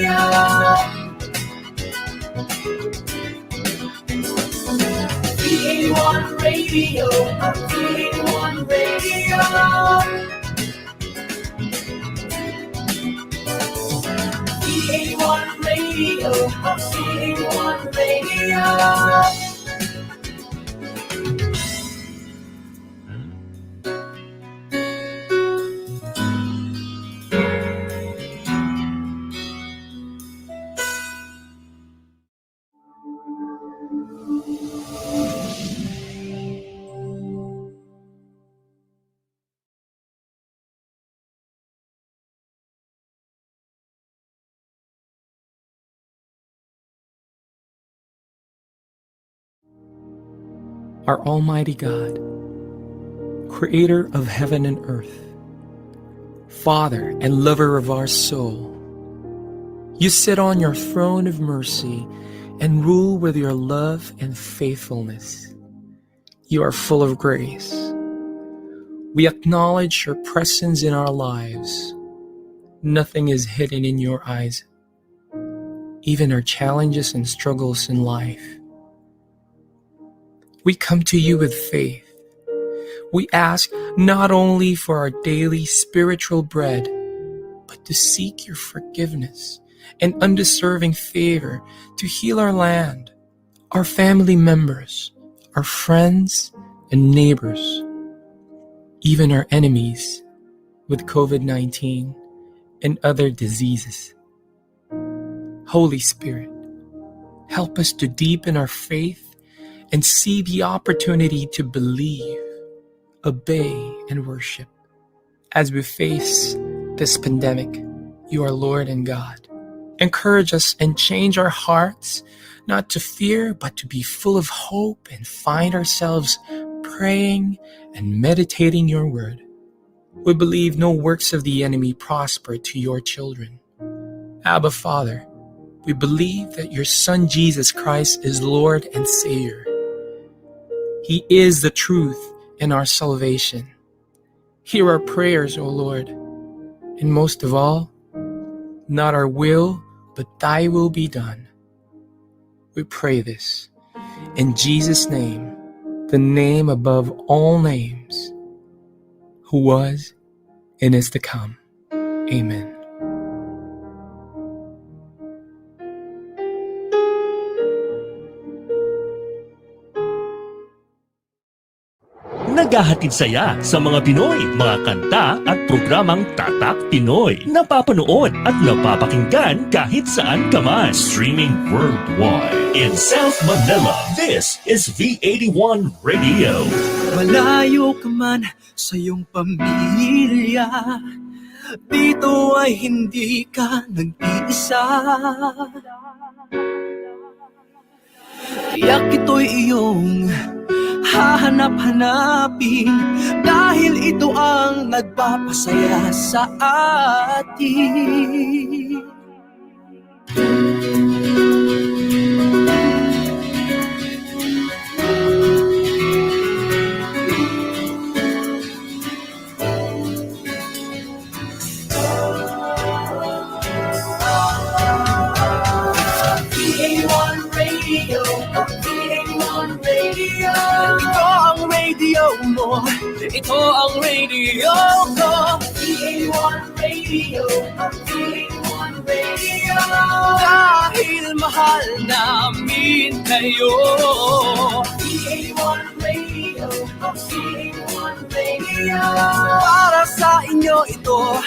Radio. V81 Radio. V81 Radio. V81 Radio. V81 Radio. Our Almighty God, Creator of heaven and earth, Father and lover of our soul, you sit on your throne of mercy and rule with your love and faithfulness. You are full of grace. We acknowledge your presence in our lives. Nothing is hidden in your eyes, even our challenges and struggles in life. We come to you with faith. We ask not only for our daily spiritual bread, but to seek your forgiveness and undeserving favor to heal our land, our family members, our friends and neighbors, even our enemies with COVID-19 and other diseases. Holy Spirit, help us to deepen our faith and see the opportunity to believe, obey, and worship. As we face this pandemic, you are Lord and God. Encourage us and change our hearts, not to fear, but to be full of hope and find ourselves praying and meditating your word. We believe no works of the enemy prosper to your children. Abba, Father, we believe that your Son Jesus Christ is Lord and Savior. He is the truth and our salvation. Hear our prayers, O Lord, and most of all, not our will, but thy will be done. We pray this in Jesus' name, the name above all names, who was and is to come. Amen. Naghahatid saya sa mga Pinoy, mga kanta at programang Tatak Pinoy. Napapanood at napapakinggan kahit saan ka man. Streaming worldwide. In South Manila, this is V81 Radio. Malayo ka man sa iyong pamilya, dito ay hindi ka nag-iisa. Tiyak ito'y iyong hahanap-hanapin, dahil ito ang nagpapasaya sa atin. V81 Radio. V81 Radio. Ito ang radio mo, ito ang radio ko. V81 Radio. V81 Radio. Dahil mahal namin kayo. V81 Radio. V81 Radio. Para sa inyo ito,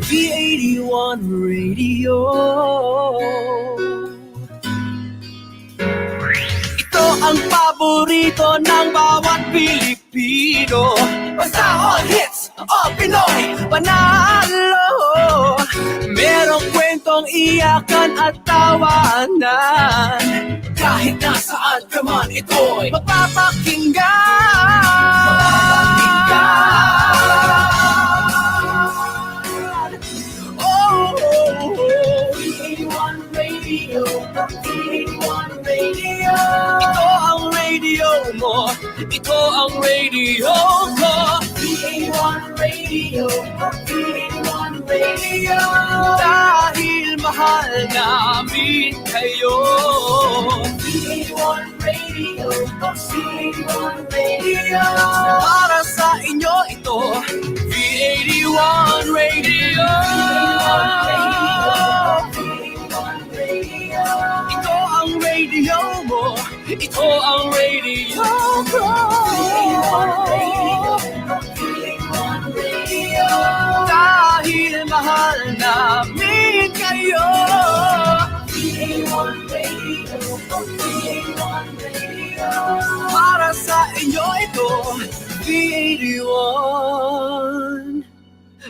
V81 Radio. Ito ang paborito ng bawat Pilipino. Basta all hits, all Pinoy, panalo. Merong kwentong iyakan at tawanan, kahit nasaan ka man ito'y mapapakinggan. Oh, V81 Radio. V81 Radio. ito ang radio mo, ito ang radio ko. V81 Radio. V81 Radio. Dahil mahal mahal namin kayo. C81 Radio, C81 Radio. Para sa inyo ito, V81 Radio. C81 Radio. Ito ang radio mo, ito ang radio ko. C81 Radio, C81 Radio. Dahil mahal namin kayo. C81 Radio, C81 Radio. Para sa inyo ito, V81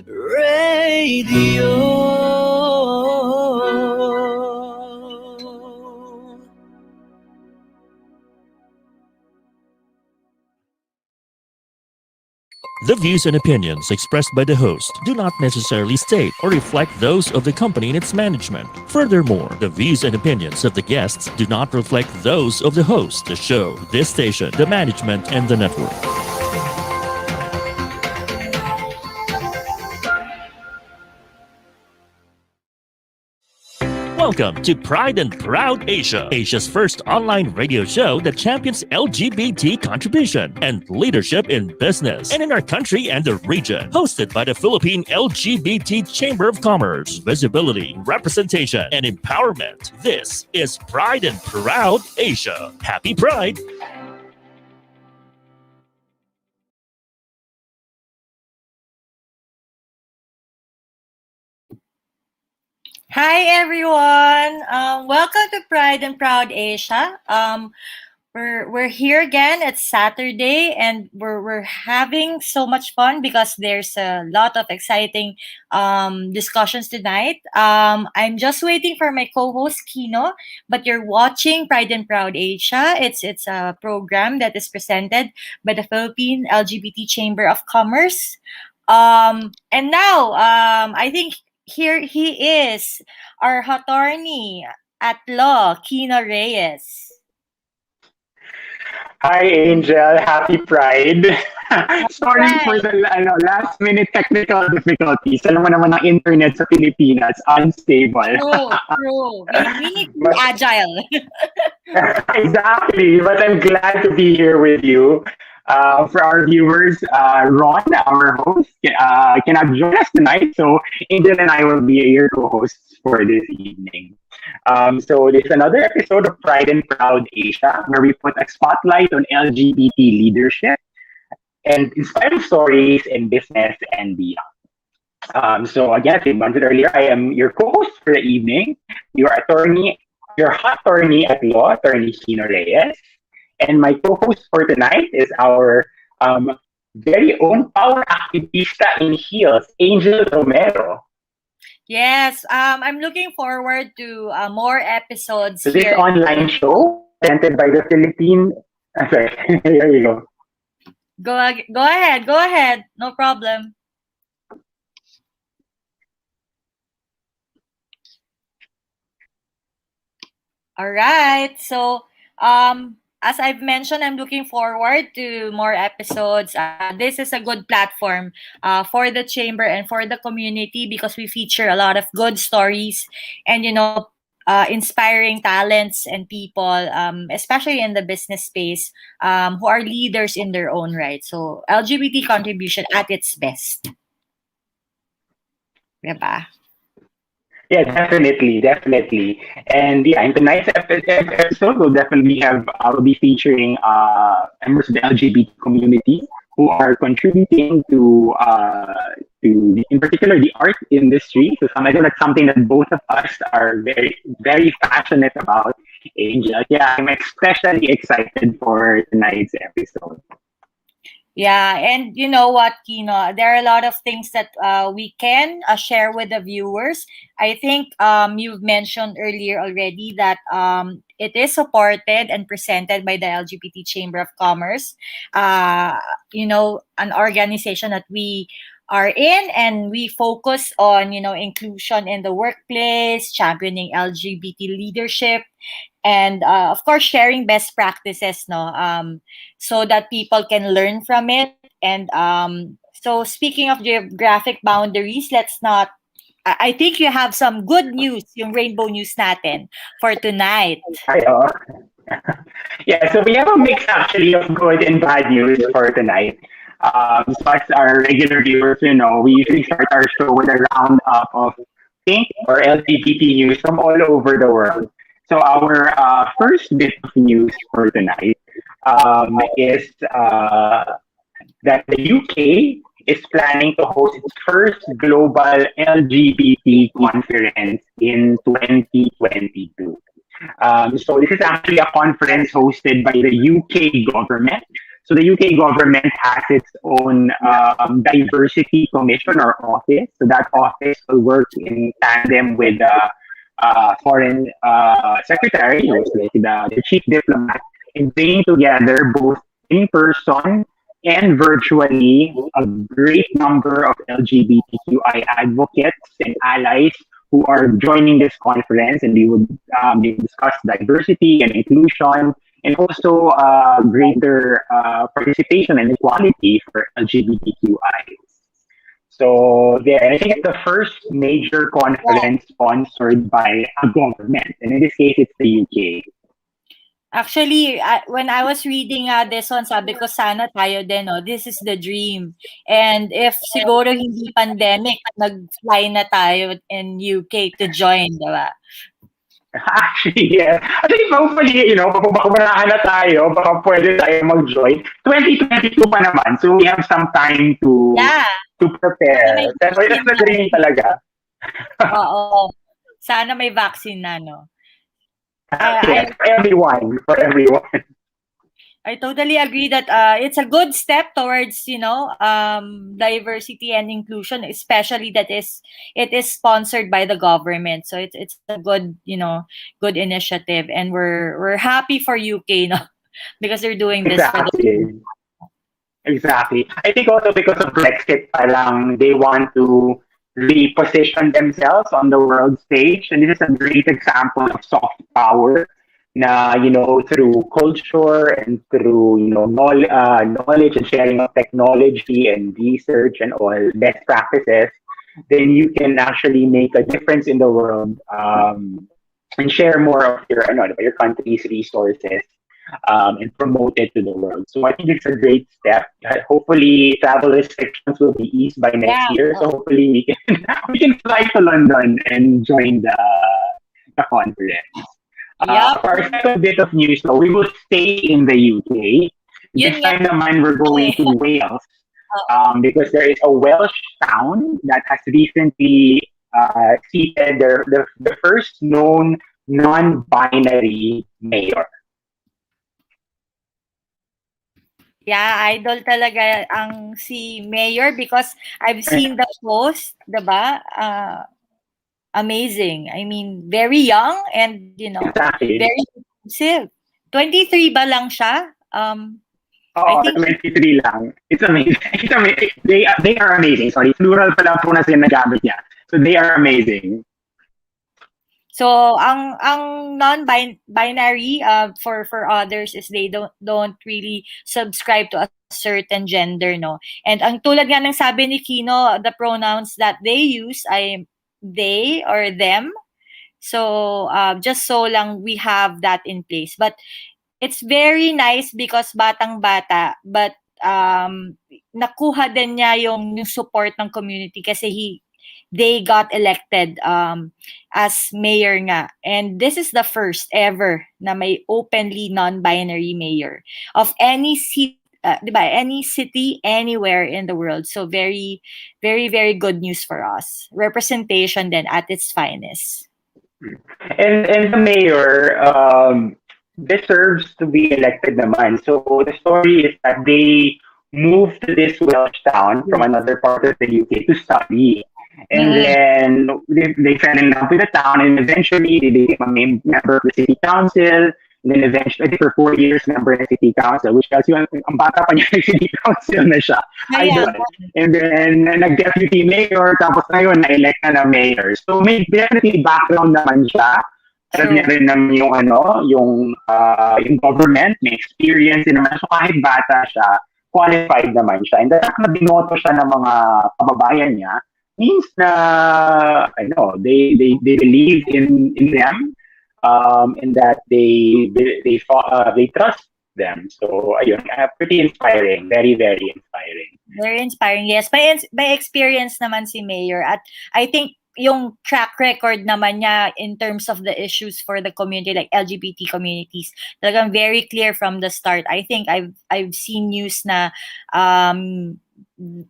Radio. The views and opinions expressed by the host do not necessarily state or reflect those of the company and its management. Furthermore, the views and opinions of the guests do not reflect those of the host, the show, this station, the management, and the network. Welcome to Pride and Proud Asia, Asia's first online radio show that champions LGBT contribution and leadership in business and in our country and the region. Hosted by the Philippine LGBT Chamber of Commerce, visibility, representation, and empowerment. This is Pride and Proud Asia. Happy Pride! Hi everyone. Welcome to Pride and Proud Asia. We're here again. It's Saturday, and we're having so much fun because there's a lot of exciting discussions tonight. I'm just waiting for my co-host Quino, but you're watching Pride and Proud Asia. It's a program that is presented by the Philippine LGBT Chamber of Commerce. And now I think here he is, our attorney at law, Quino Reyes. Hi, Angel. Happy Pride. Sorry Pride. for the last-minute technical difficulties. Alam mo naman ang internet sa Pilipinas, unstable. True. We need to be agile. Exactly, but I'm glad to be here with you. For our viewers, Ron, our host, cannot join us tonight, so Angel and I will be your co-hosts for this evening. So this is another episode of Pride and Proud Asia, where we put a spotlight on LGBT leadership and inspiring stories in business and beyond. So again, as I mentioned earlier, I am your co-host for the evening, your hot attorney at law, attorney Quino Reyes. And my co-host for tonight is our very own power activista in heels, Angel Romero. Yes, I'm looking forward to more episodes So this here. online show presented by the Philippine... sorry, here you go. Go ahead. No problem. All right. So, as I've mentioned, I'm looking forward to more episodes. This is a good platform for the chamber and for the community because we feature a lot of good stories and, inspiring talents and people, especially in the business space, who are leaders in their own right. So, LGBT contribution at its best. Diba? Yeah, definitely. And yeah, in tonight's episode, we'll definitely we'll be featuring members of the LGBT community who are contributing to in particular the art industry. So I think that's something that both of us are very, very passionate about. Angel, yeah, I'm especially excited for tonight's episode. Yeah, and you know what, Kino, there are a lot of things that we can share with the viewers. I think you've mentioned earlier already that it is supported and presented by the LGBT Chamber of Commerce, an organization that we are in, and we focus on, inclusion in the workplace, championing LGBT leadership, and of course sharing best practices so that people can learn from it. And so speaking of geographic boundaries, let's not I think you have some good news, yung rainbow news natin for tonight. Ayo. Yeah, so we have a mix actually of good and bad news for tonight. So as our regular viewers, we usually start our show with a roundup of pink or LGBT news from all over the world. So our first bit of news for tonight is that the UK is planning to host its first global LGBT conference in 2022. So this is actually a conference hosted by the UK government. So the UK government has its own diversity commission or office. So that office will work in tandem with the foreign secretary, who's like the chief diplomat, in bringing together both in person and virtually a great number of LGBTQI advocates and allies who are joining this conference, and they would discuss diversity and inclusion and also greater participation and equality for LGBTQI. So there, I think it's the first major conference sponsored by a government, and in this case, it's the UK. Actually, when I was reading this one, sabi ko sana tayo din, no? This is the dream. And if siguro hindi pandemic, nag-fly na tayo in UK to join, diba? Actually, yeah. I think hopefully, baka manahan na tayo, baka pwede tayo mag-join. 2022 pa naman, so we have some time to prepare. Pero it's the dream talaga. Oo. Sana may vaccine na, no? For everyone. I totally agree that it's a good step towards, diversity and inclusion, especially that it is sponsored by the government. So it's a good, good initiative, and we're happy for UK, no, because they're doing this Exactly. I think also because of Brexit, they want to reposition themselves on the world stage, and this is a great example of soft power. Na through culture and through knowledge and sharing of technology and research and all best practices, then you can actually make a difference in the world and share more of your country's resources and promote it to the world. So I think it's a great step. Hopefully, travel restrictions will be eased by next year. So hopefully we can fly to London and join the conference. For our second bit of news, though, we will stay in the UK. This time naman, we're going to Wales because there is a Welsh town that has recently seated the first known non-binary mayor. Yeah, idol talaga ang si Mayor because I've seen the post, diba? Amazing. I mean, very young and, exactly. very impulsive. 23 ba lang siya? I think 23 lang. It's amazing. It's amazing. They are amazing. Sorry, plural pala po na sila nagamit niya. So they are amazing. So ang non-binary for others is they don't really subscribe to a certain gender, no. And ang tulad nga ng sabi ni Quino, the pronouns that they use ay they or them. So just so lang we have that in place. But it's very nice because batang-bata, but nakuha din niya yung support ng community kasi they got elected as mayor nga. And this is the first ever na may openly non-binary mayor of any city, diba? Any city, anywhere in the world. So very, very, very good news for us. Representation then at its finest. And the mayor deserves to be elected naman. So the story is that they moved to this Welsh town from another part of the UK to study. And then they fell in love with the town, and eventually they became a member of the city council. And then eventually, I think for 4 years, member of the city council, which tells you, ang bata pa niya city council na siya. And then, nag-deputy mayor, tapos ngayon, na-elect na mayor. So, may definitely background naman siya. Alam niya rin naman yung government, may experience din naman. So, kahit bata siya, qualified naman siya. And then, na binoto siya ng mga kababayan niya, means na I know they believe in them, and that they trust them. So ayun, pretty inspiring, very very inspiring. Very inspiring. Yes, may experience naman si Mayor at I think yung track record naman niya in terms of the issues for the community like LGBT communities talagang very clear from the start. I think I've seen news na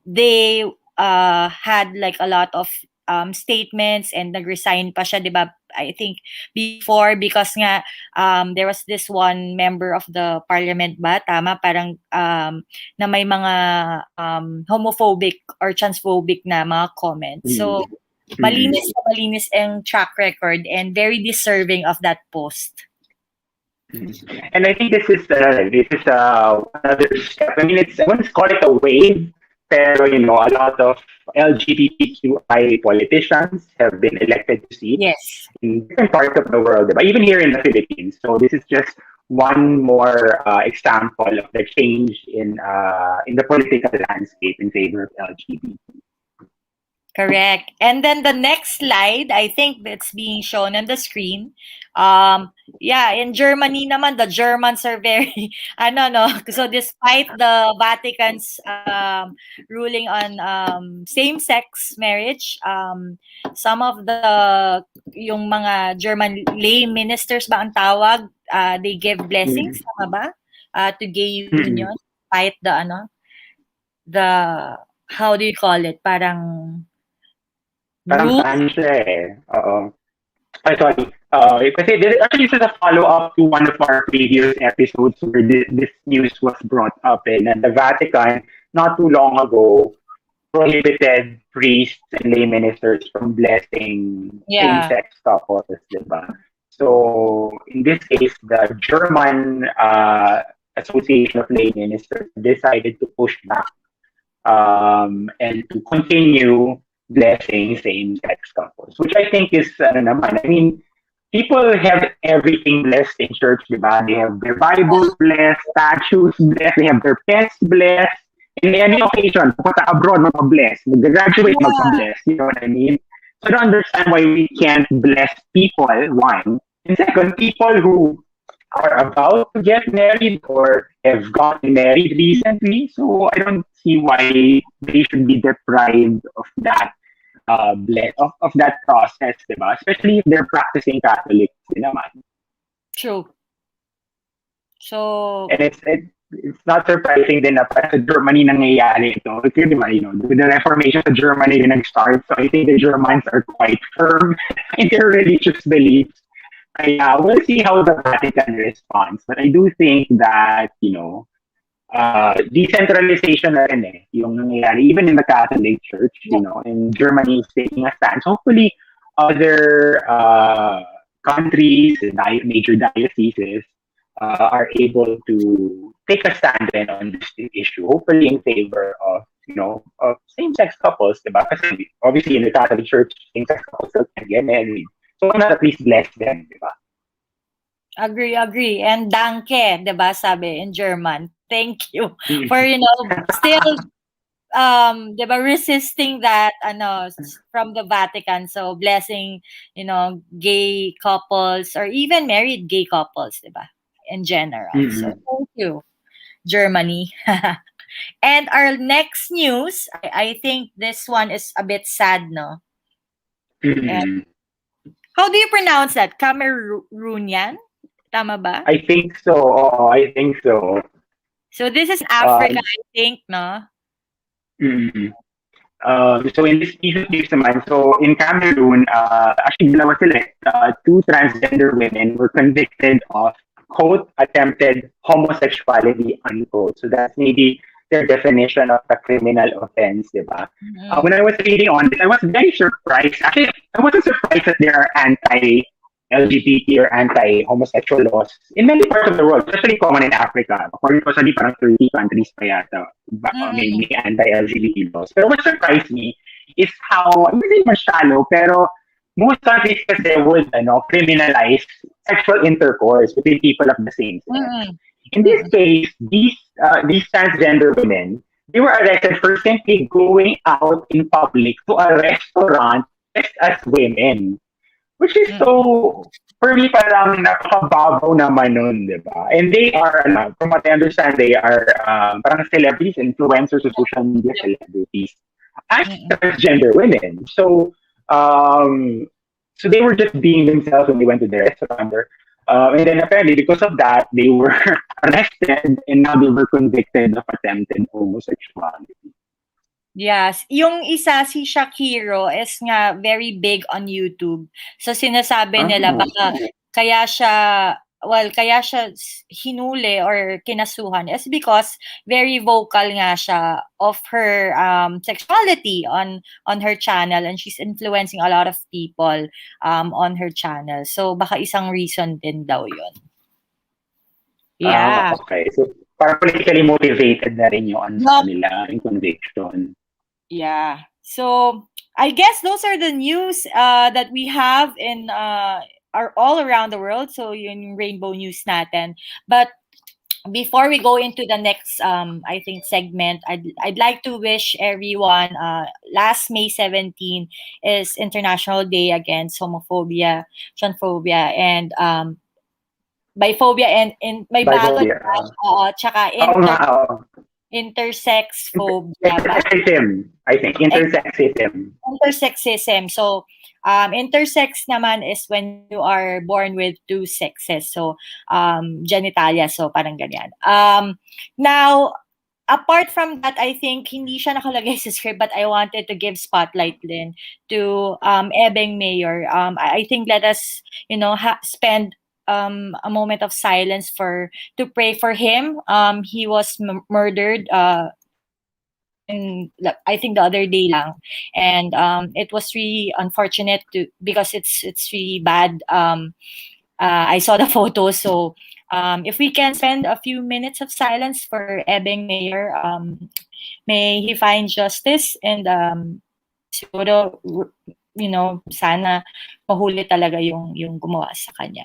they had like a lot of statements and nag-resign pa siya, 'di ba? I think before because nga there was this one member of the parliament ba tama parang na may mga homophobic or transphobic na mga comments. So malinis ang track record and very deserving of that post. And I think this is another step. I mean, I wouldn't call it a wave, pero a lot of LGBTQI politicians have been elected to seats Yes. in different parts of the world, but even here in the Philippines. So this is just one more example of the change in the political landscape in favor of LGBT. Correct. And then the next slide, I think that's being shown on the screen. In Germany naman, the Germans are very, so despite the Vatican's ruling on same-sex marriage, some of yung mga German lay ministers ba ang tawag, they give blessings, tama ba? To gay union, despite how do you call it? Parang ano siya eh. Oo. Ay, sorry. Kasi this is a follow-up to one of our previous episodes where this news was brought up and the Vatican, not too long ago, prohibited priests and lay ministers from blessing same-sex couples, diba? So, in this case, the German Association of Lay Ministers decided to push back and to continue blessing same-sex couples, which I think is, I mean, people have everything blessed in church, diba? They have their Bibles blessed, statues blessed, they have their pets blessed, in any occasion, pupunta abroad, mag-bless, mag-graduate, mag-bless, you know what I mean? So I don't understand why we can't bless people, one, and second, people who are about to get married or have gotten married recently, so I don't see why they should be deprived of that of that process, diba? Especially if they're practicing Catholics din naman. True. So and it's not surprising din na para sa Germany nangyayari ito. Kasi diba, the Reformation sa Germany din nag-start, so I think the Germans are quite firm in their religious beliefs. Kaya we'll see how the Vatican responds. But I do think that, decentralization na rin yung nangyayari, even in the Catholic Church, and Germany is taking a stance. Hopefully, other countries, major dioceses, are able to take a stand then on this issue, hopefully in favor of, of same-sex couples, diba? Kasi obviously in the Catholic Church, same-sex couples still can get married. So why not at least bless them, diba? Agree. And danke, diba, sabi in German. Thank you for, still, diba, resisting that, from the Vatican. So blessing, gay couples or even married gay couples, diba, in general. So thank you, Germany. And our next news, I think this one is a bit sad, no? And how do you pronounce that? Cameroonian? Tama ba? I think so. I think so. So this is Africa, I think, no? So in this piece of news naman, so in Cameroon, actually dalawa sila, two transgender women were convicted of, quote, attempted homosexuality, unquote. So that's maybe their definition of a criminal offense, diba? When I was reading on it, I was very surprised. Actually, I wasn't surprised that there are anti-LGBT or anti-homosexual laws in many parts of the world, especially common in Africa. According to study, parang 30 countries pa yata may anti-LGBT laws. Pero what surprised me is how, I'm not saying shallow, pero most countries kasi would criminalize sexual intercourse between people of the same sex. In this case, these transgender women they were arrested for simply going out in public to a restaurant dressed as women. Which is Mm-mm. so, for me, parang napakababaw naman nun, di ba? And they are, from what I understand, they are parang celebrities, influencers, or social media celebrities as Mm-mm. transgender women. So they were just being themselves when they went to the restaurant. And then apparently, because of that, they were arrested and now they were convicted of attempted homosexuality. Yes, yung isa si Shakiro is nga very big on YouTube. So sinasabi nila Ah, baka kaya siya hinuli or kinasuhan is because very vocal nga siya of her sexuality on her channel, and she's influencing a lot of people on her channel. So baka isang reason din daw 'yon. Yeah. okay. So, parang politically motivated na rin yung ano sa No, kanila, yung conviction. yeah. So I guess those are the news that we have in are all around the world. So yung rainbow news natin. But before we go into the next I think segment, I'd like to wish everyone last May 17 is International Day Against Homophobia, Transphobia, and biphobia, and may bago Biphobia. na tsaka Oo nga, oo. intersex phobia. Intersexism, I think. Intersexism. Intersexism. So, intersex naman is when you are born with two sexes. So, genitalia. So, parang ganyan. Now, apart from that, I think hindi siya nakalagay sa script, but I wanted to give spotlight din to Ebeng Mayor. I think let us, spend a moment of silence to pray for him. He was murdered I think the other day lang, and it was really unfortunate because it's really bad. I saw the photos, so if we can spend a few minutes of silence for Ebeng Mayor, may he find justice, and siguro, sana mahuli talaga yung gumawa sa kanya.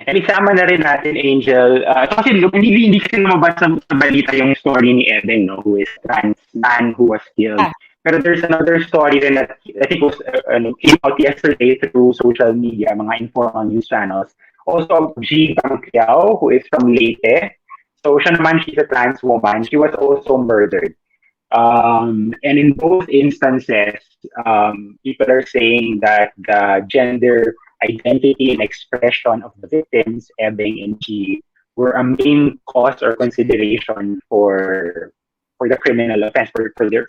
And isama na rin natin, Angel. Kasi hindi kasi lumabas sa balita yung story ni Eden, no, who is trans man who was killed. Ah. Pero there's another story rin that I think was came out yesterday through social media, mga informal news channels. Also, G. Bangkiao, who is from Leyte. So siya naman, she's a trans woman. She was also murdered. And in both instances, people are saying that the gender identity and expression of the victims, Ebeng and G, were a main cause or consideration for the criminal offense for their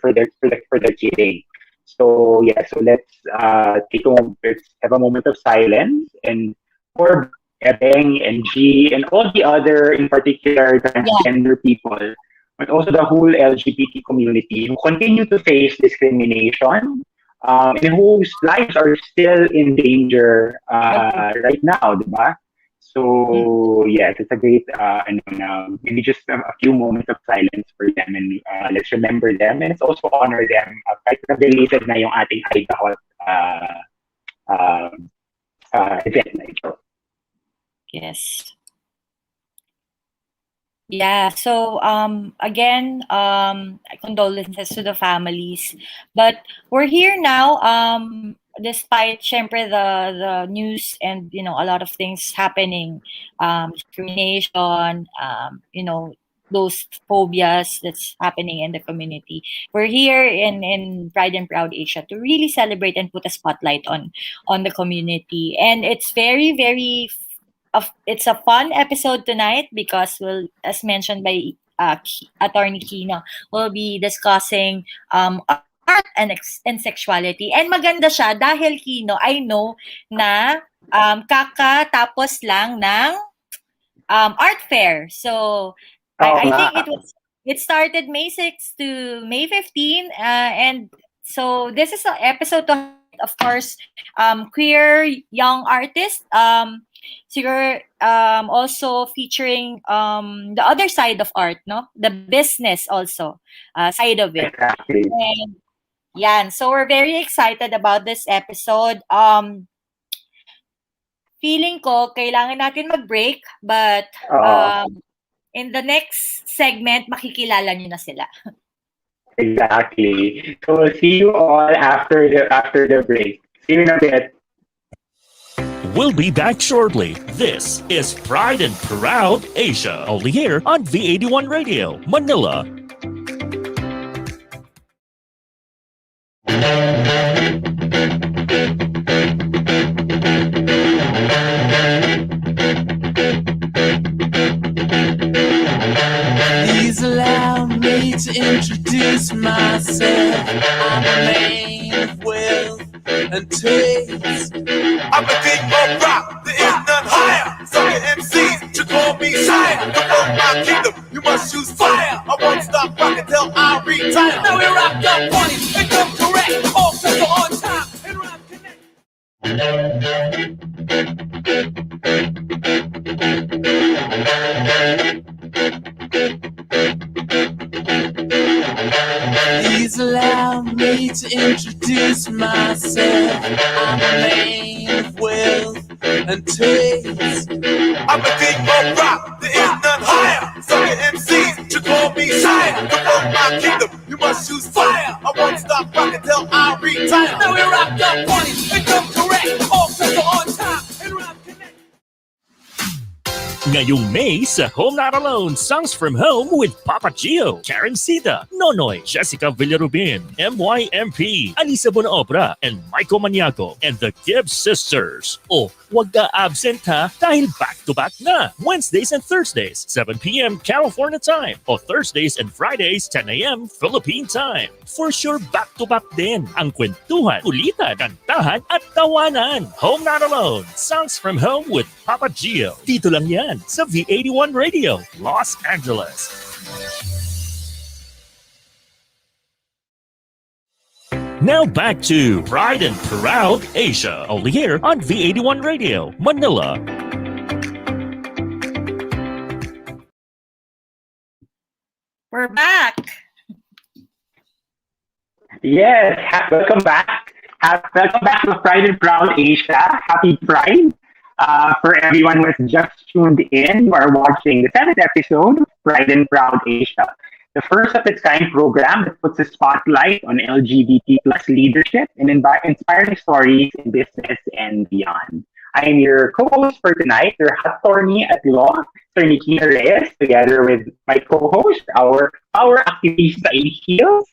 killing. So yeah, so let's let's have a moment of silence and for Ebeng and G and all the other, in particular, transgender people, but also the whole LGBT community who continue to face discrimination, and whose lives are still in danger right now, diba? So yes, it's a great maybe just a few moments of silence for them, and let's remember them, and let's also honor them. Kahit na-deleted na yung ating Idaho event na ito. Yes. Yeah, so again, condolences to the families. But we're here now, despite syempre the news and a lot of things happening, discrimination, those phobias that's happening in the community. We're here in Pride and Proud Asia to really celebrate and put a spotlight on the community. And it's very, very it's a fun episode tonight because as mentioned by Attorney Quino, we'll be discussing art and sexuality. And maganda siya dahil Quino, I know na kakatapos lang ng art fair. So I think it started May 6 to May 15, and so this is an episode to highlight, of course, queer young artists. Siguro also featuring the other side of art, no? The business also side of it. Exactly. And yan, so we're very excited about this episode. Feeling ko kailangan natin mag-break, but in the next segment, makikilala nyo na sila. Exactly. So we'll see you all after the break. See you in a bit. We'll be back shortly. This is Pride and Proud Asia, only here on V81 Radio, Manila. Please allow me to introduce myself. I'm a man of wealth and taste. I'm the king of rock, there is none higher. Some of MCs should call me Shire. To run my kingdom, you must choose fire. I won't stop rocking till I retire. Now we rock up parties and come correct. All sets are on time and rhyme connect. Please allow me to introduce myself. I'm a man of wealth and taste. I'm the king of rock, there is none higher. Some of MCs should call me Shire. To run my kingdom, you must choose fire. I won't stop rocking till I retire. Now we rock up parties and come correct. All sets are on time and rhyme connect. Ngayong May sa Home Not Alone, Songs from Home with Papa Gio, Karen Sita, Nonoy, Jessica Villarubin, MYMP, Alisa Bonaobra, and Michael Maniaco, and the Gibbs Sisters. Oh, wag ka absent ha, dahil back-to-back na. Wednesdays and Thursdays, 7 p.m. California time, o Thursdays and Fridays, 10 a.m. Philippine time. For sure, back-to-back din ang kwentuhan, kulitan, kantahan, at tawanan. Home Not Alone, Songs from Home with Papa Gio. Dito lang yan sa V81 Radio, Los Angeles. Now back to Pride and Proud Asia, only here on V81 Radio, Manila. We're back. Yes, welcome back. Welcome back to Pride and Proud Asia. Happy Pride. For everyone who has just tuned in, you are watching the 7th episode of Pride and Proud Asia, the first of its kind program that puts a spotlight on LGBT plus leadership and inspiring stories in business and beyond. I am your co-host for tonight, your attorney at law, Attorney Quino Reyes, together with my co-host, our power activista in heels,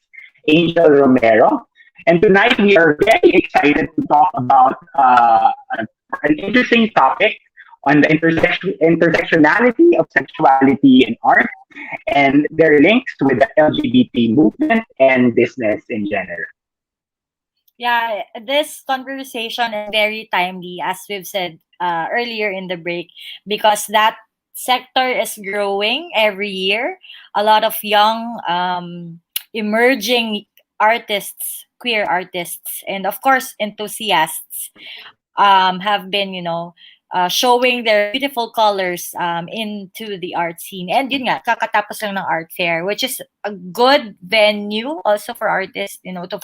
Angel Romero. And tonight we are very excited to talk about an interesting topic on the intersectionality of sexuality and art and their links with the LGBT movement and business in general. Yeah, this conversation is very timely, as we've said earlier in the break, because that sector is growing every year. A lot of young, emerging artists, queer artists, and of course, enthusiasts have been, showing their beautiful colors into the art scene. And yun nga, kakatapos lang ng art fair, which is a good venue also for artists, to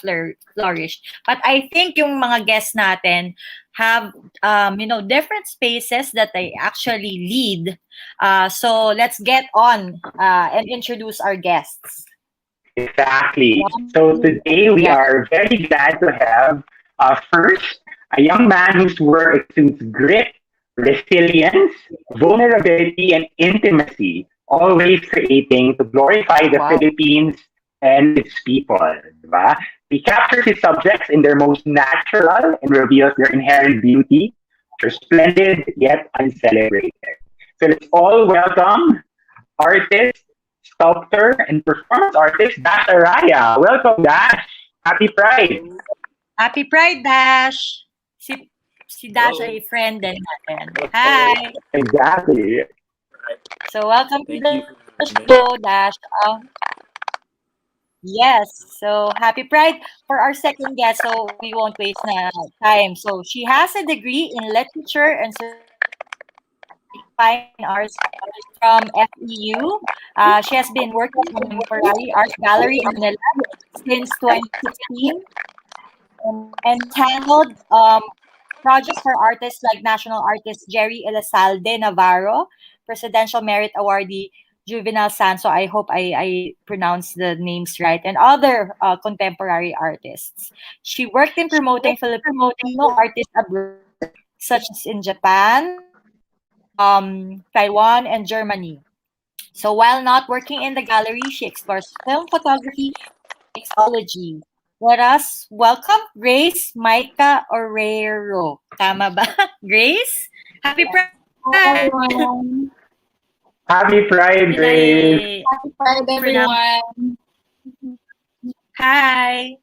flourish. But I think yung mga guests natin have, different spaces that they actually lead. So let's get on and introduce our guests. Exactly. So today we are very glad to have first a young man whose work exudes grit, resilience, vulnerability, and intimacy, always creating to glorify the Philippines and its people. Diba? He captures his subjects in their most natural and reveals their inherent beauty, which are splendid yet uncelebrated. So let's all welcome artist, sculptor, and performance artist Dash Araya. Welcome, Dash. Happy Pride. Happy Pride, Dash! Si Dash ay friend din natin. Hi! Exactly. So welcome to the show, Dash. Yes, so happy Pride for our second guest, so we won't waste na time. So she has a degree in literature and fine arts from FEU. She has been working in the Ferrari Art Gallery in Manila since 2016 and handled projects for artists like national artist Jerry Elizalde Navarro, Presidential Merit Awardee Juvenal Sanso. I hope I pronounced the names right, and other contemporary artists. She worked in promoting Filipino artists abroad, such as in Japan, Taiwan, and Germany. So while not working in the gallery, she explores film photography and mixology. Let us welcome Grace Maika Orero. Tama ba? Grace? Happy Hi Pride! everyone. Happy Pride, Did Grace. I Happy Pride pronounce? everyone. Hi!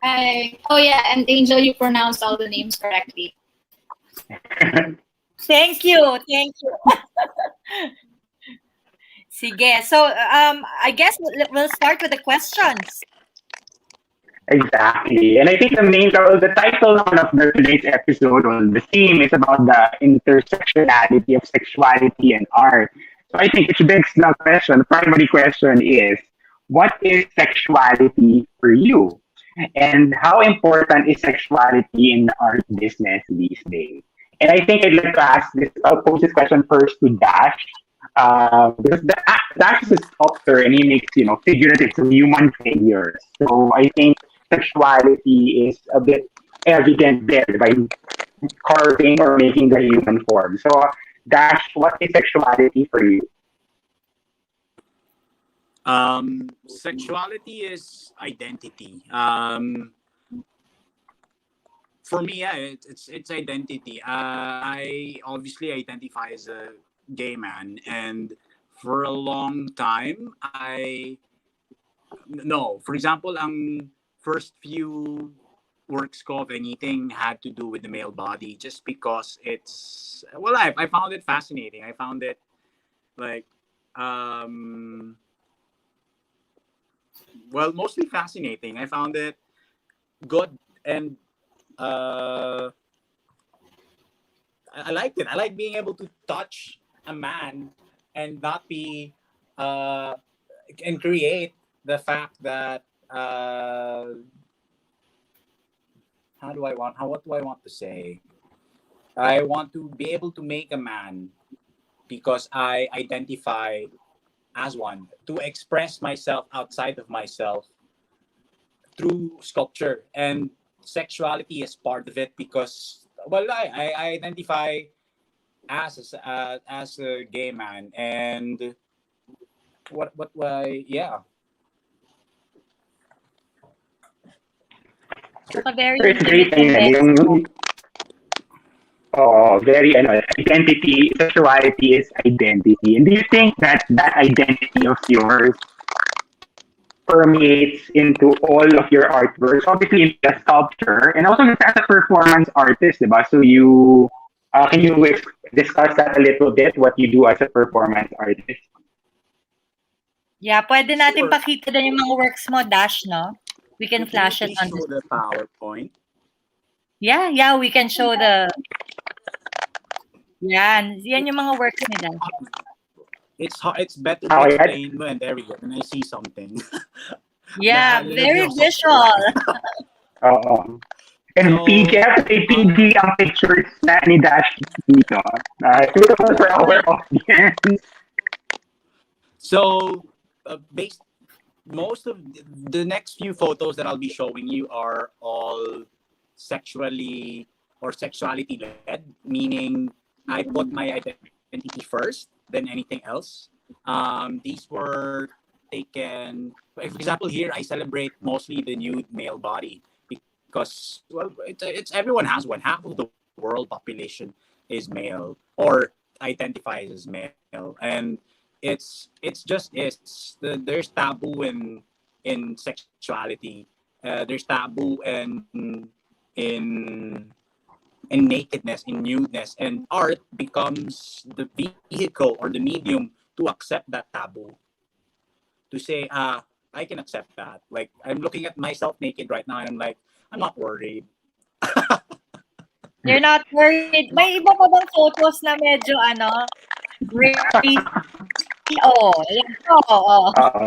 Hi. Oh yeah, and Angel, you pronounced all the names correctly. Thank you. Thank you. Sige. So, I guess we'll start with the questions. Exactly. And I think the title naman of today's episode, or the theme, is about the intersectionality of sexuality and art. So I think it begs the question, the primary question is, what is sexuality for you? And how important is sexuality in the art business these days? And I think I'd like to I'll pose this question first to Dash. Because Dash is a sculptor and he makes, figurative, so human figures. So I think sexuality is a bit evident there by carving or making the human form. So, Dash, what is sexuality for you? Sexuality is identity. For me, yeah, it's identity. I obviously identify as a gay man, and for a long time, no. For example, ang first few works ko of anything had to do with the male body, just because I found it fascinating. I found it like mostly fascinating. I found it good, and I liked it. I like being able to touch a man and not be and create the fact that what do I want to say? I want to be able to make a man because I identify as one, to express myself outside of myself through sculpture, and sexuality is part of it because I identify as a gay man, and what why yeah. A very So it's intimate great na yun. connection. Very, identity, sexuality is identity. And do you think that that identity of yours permeates into all of your artworks? Obviously, in the sculpture, and also as a performance artist, diba? So can you discuss that a little bit, what you do as a performance artist? Yeah, pwede natin Sure. pakita din yung mga works mo, Dash, no? We can flash it Please on show the... the PowerPoint. Yeah, we can show the... Yan yung mga works ni Dash. It's better to Oh, yeah. explain mo, and there we go. And I see something. Yeah, Dahil very nilagyan ko sa visual. Oo. And So, PG, I have to say, PG ang pictures na ni Dash dito. Suitable for our audience. So, most of the next few photos that I'll be showing you are all sexuality led, meaning I put my identity first than anything else. These were taken, for example, here I celebrate mostly the nude male body because it's everyone has one. Half of the world population is male or identifies as male, and there's taboo in sexuality. There's taboo in nakedness, in nudeness, and art becomes the vehicle or the medium to accept that taboo. To say, I can accept that. Like, I'm looking at myself naked right now, and I'm like, I'm not worried. You're not worried. May iba pa bang photos na medyo, very... Oh.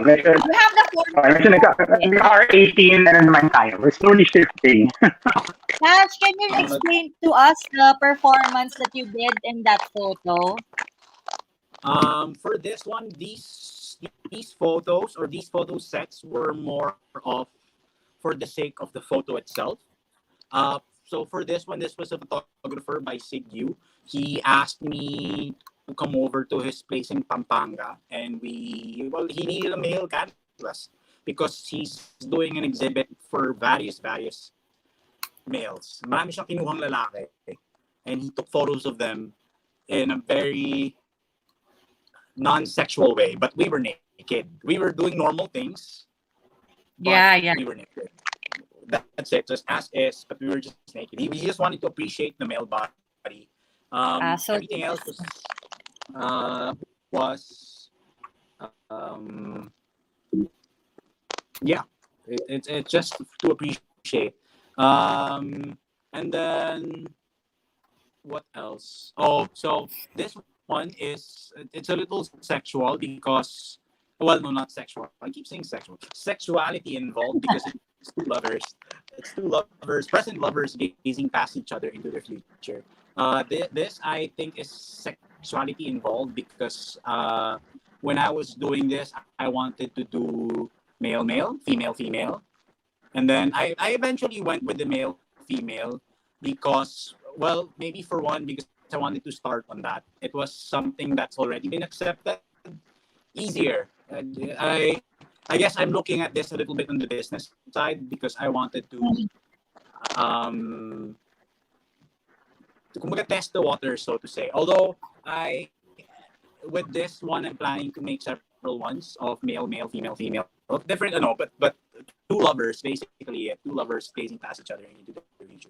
Medyo, You have the photo. medyo nag-R18 na naman tayo. We're slowly shifting. Dash, can you explain to us the performance that you did in that photo? For this one, these photos or these photo sets were more of for the sake of the photo itself. So for this one, this was a photographer by Sigyu. He asked me to come over to his place in Pampanga, and he needed a male canvas because he's doing an exhibit for various males. Marami siyang kinuhang lalaki, and he took photos of them in a very non-sexual way, but we were naked. We were doing normal things, but Yeah. we were naked. That's it, just as is, but we were just naked. He just wanted to appreciate the male body. So Everything else was um, yeah, it's just to appreciate. And then what else? Oh, so this one it's a little sexual because, well, no, not sexual. I keep saying sexual. Sexuality involved because it's two lovers. It's two lovers, present lovers gazing past each other into the future. This I think is sexuality involved because when I was doing this, I wanted to do male male, female female, and then I eventually went with the male female because, well, maybe for one, because I wanted to start on that. It was something that's already been accepted, easier. I guess I'm looking at this a little bit on the business side because I wanted to kumbaga test the water, so to say. Although with this one, I'm planning to make several ones of male, male, female, female, of different, but two lovers basically, two lovers gazing past each other into the future.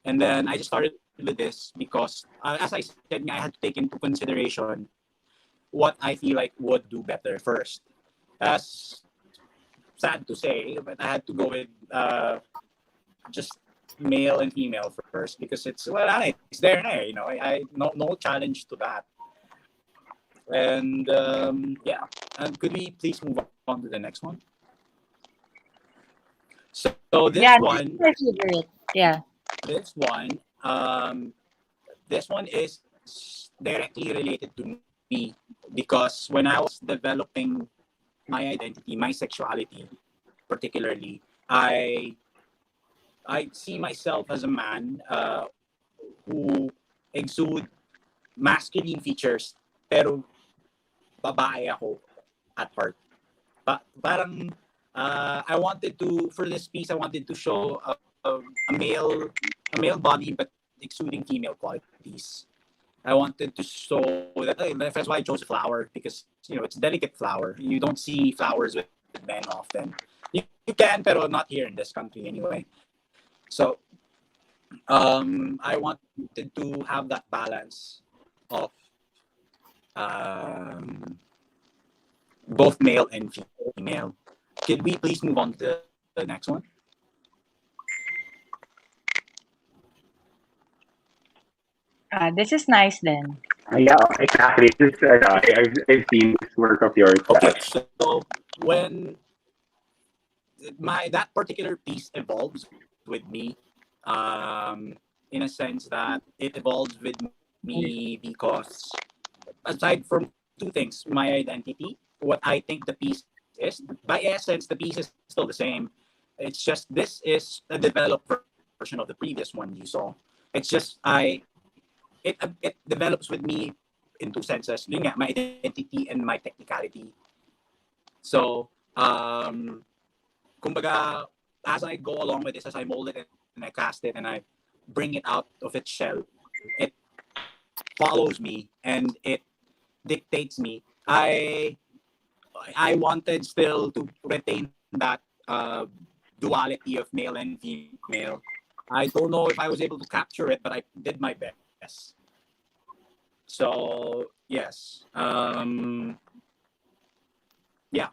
And then I just started with this because, as I said, I had to take into consideration what I feel like would do better first. As sad to say, but I had to go with just male and female first because it's it's there now. I no challenge to that. And yeah, could we please move on to the next one? So this yeah, one, this is my favorite. Yeah. this one, this one is directly related to me because when I was developing my identity, my sexuality, particularly, I see myself as a man who exude masculine features, pero babae ako at heart. Parang I wanted to, for this piece, I wanted to show a male body but exuding female qualities. I wanted to show that. That's why I chose flower because it's a delicate flower. You don't see flowers with men often. You can, pero not here in this country anyway. So I wanted to have that balance of both male and female. Could we please move on to the next one? This is nice then. Yeah, exactly. I've seen this work of yours. Okay, so when that particular piece evolves with me, in a sense that it evolves with me because aside from two things, my identity, what I think the piece is, by essence, the piece is still the same. It's just this is a developed version of the previous one you saw. It's just it develops with me in two senses. Yun nga, my identity and my technicality. So, kumbaga, as I go along with this, as I mold it and I cast it and I bring it out of its shell, it follows me and it dictates me. I wanted still to retain that duality of male and female. I don't know if I was able to capture it, but I did my best. So yes, yeah,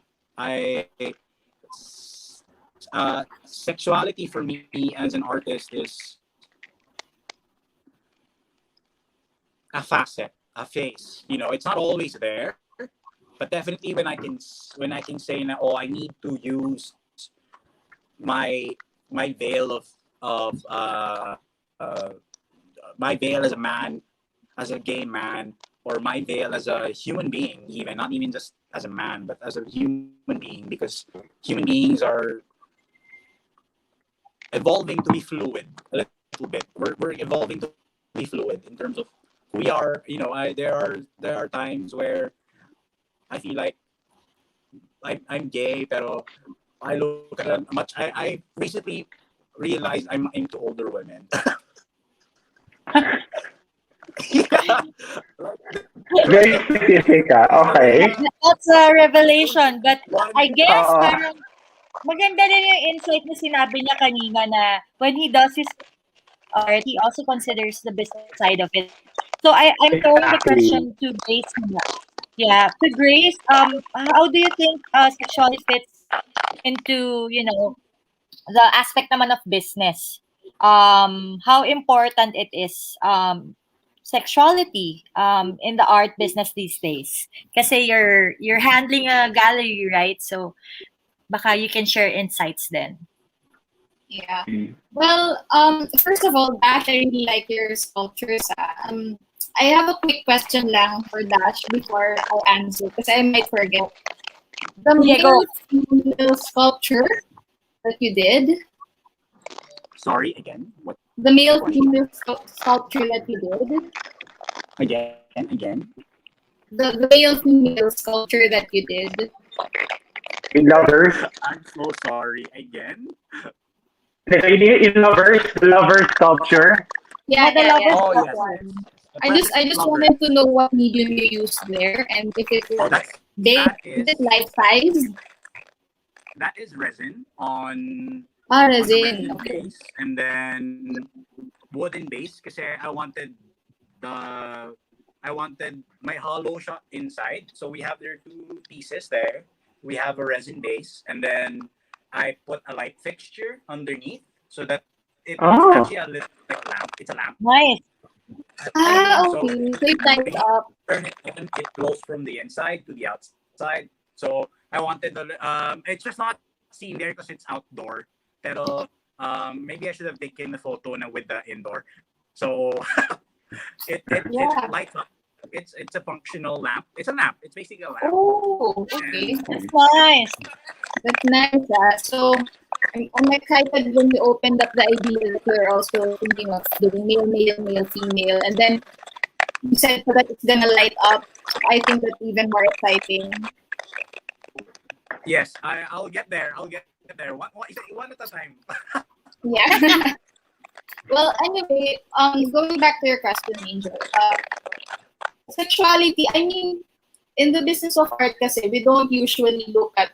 sexuality for me as an artist is a facet, a face. It's not always there, but definitely when I can say na, I need to use my veil of my veil as a man, as a gay man, or my veil as a human being, even not even just as a man, but as a human being, because human beings are evolving to be fluid a little bit. We're evolving to be fluid in terms of who we are. There are times where I feel like I'm gay, pero I look at it much. I recently realized I'm into older women. Yeah. Very specific, ah. Okay. That's a revelation. But I guess Oo. parang maganda rin yung insight na sinabi niya kanina na when he does his art, he also considers the business side of it. So I'm throwing the Exactly. question to Grace muna. Yeah, to Grace, how do you think sexuality fits into, the aspect naman of business? How important it is sexuality in the art business these days? Kasi you're handling a gallery, right? So baka you can share insights then. Yeah. Mm. Well, first of all, Dash, I really like your sculptures. I have a quick question lang for Dash before I answer because I might forget. The Yeah, go. male sculpture that you did, Sorry again. What the male question? female sculpture that you did, Again. the male female sculpture that you did. In lovers. I'm so sorry again. In lovers sculpture. Yeah, The yeah, yeah. lovers Oh That yes. one. yes. I just Lover. wanted to know what medium you used there and if it Oh, was that's big, that is is it life size? that is resin on Ah, a resin. resin Okay. base, and then wooden base kasi the I wanted my hollow shot inside. So we have there two pieces there. We have a resin base, and then I put a light fixture underneath so that it's Oh. actually a little like lamp. It's a lamp. Nice. Ah, So okay. So you tied it up. turn it on, it glows from the inside to the outside. So I wanted it's just not seen there because it's outdoor. Pero maybe I should have taken the photo na with the indoor. So it Yeah. lights up. It's a functional lamp. It's a lamp. It's basically a lamp. Oh, okay. And That's nice. That's nice. So I'm excited when you opened up the idea that you're also thinking of doing male, female, and then you said so that it's gonna light up. I think that's even more exciting. yes, I'll get there. I'll get there. One at a time. Yeah. Well, anyway, going back to your question, Angel. Sexuality. I mean, in the business of art, kasi we don't usually look at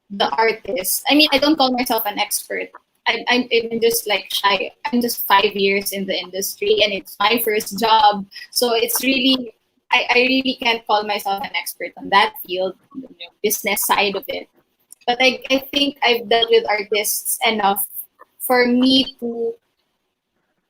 the artist. I mean, I don't call myself an expert. I'm even just like shy. I'm just 5 years in the industry, and it's my first job. So it's really, I really can't call myself an expert on that field, business side of it. But I think I've dealt with artists enough for me to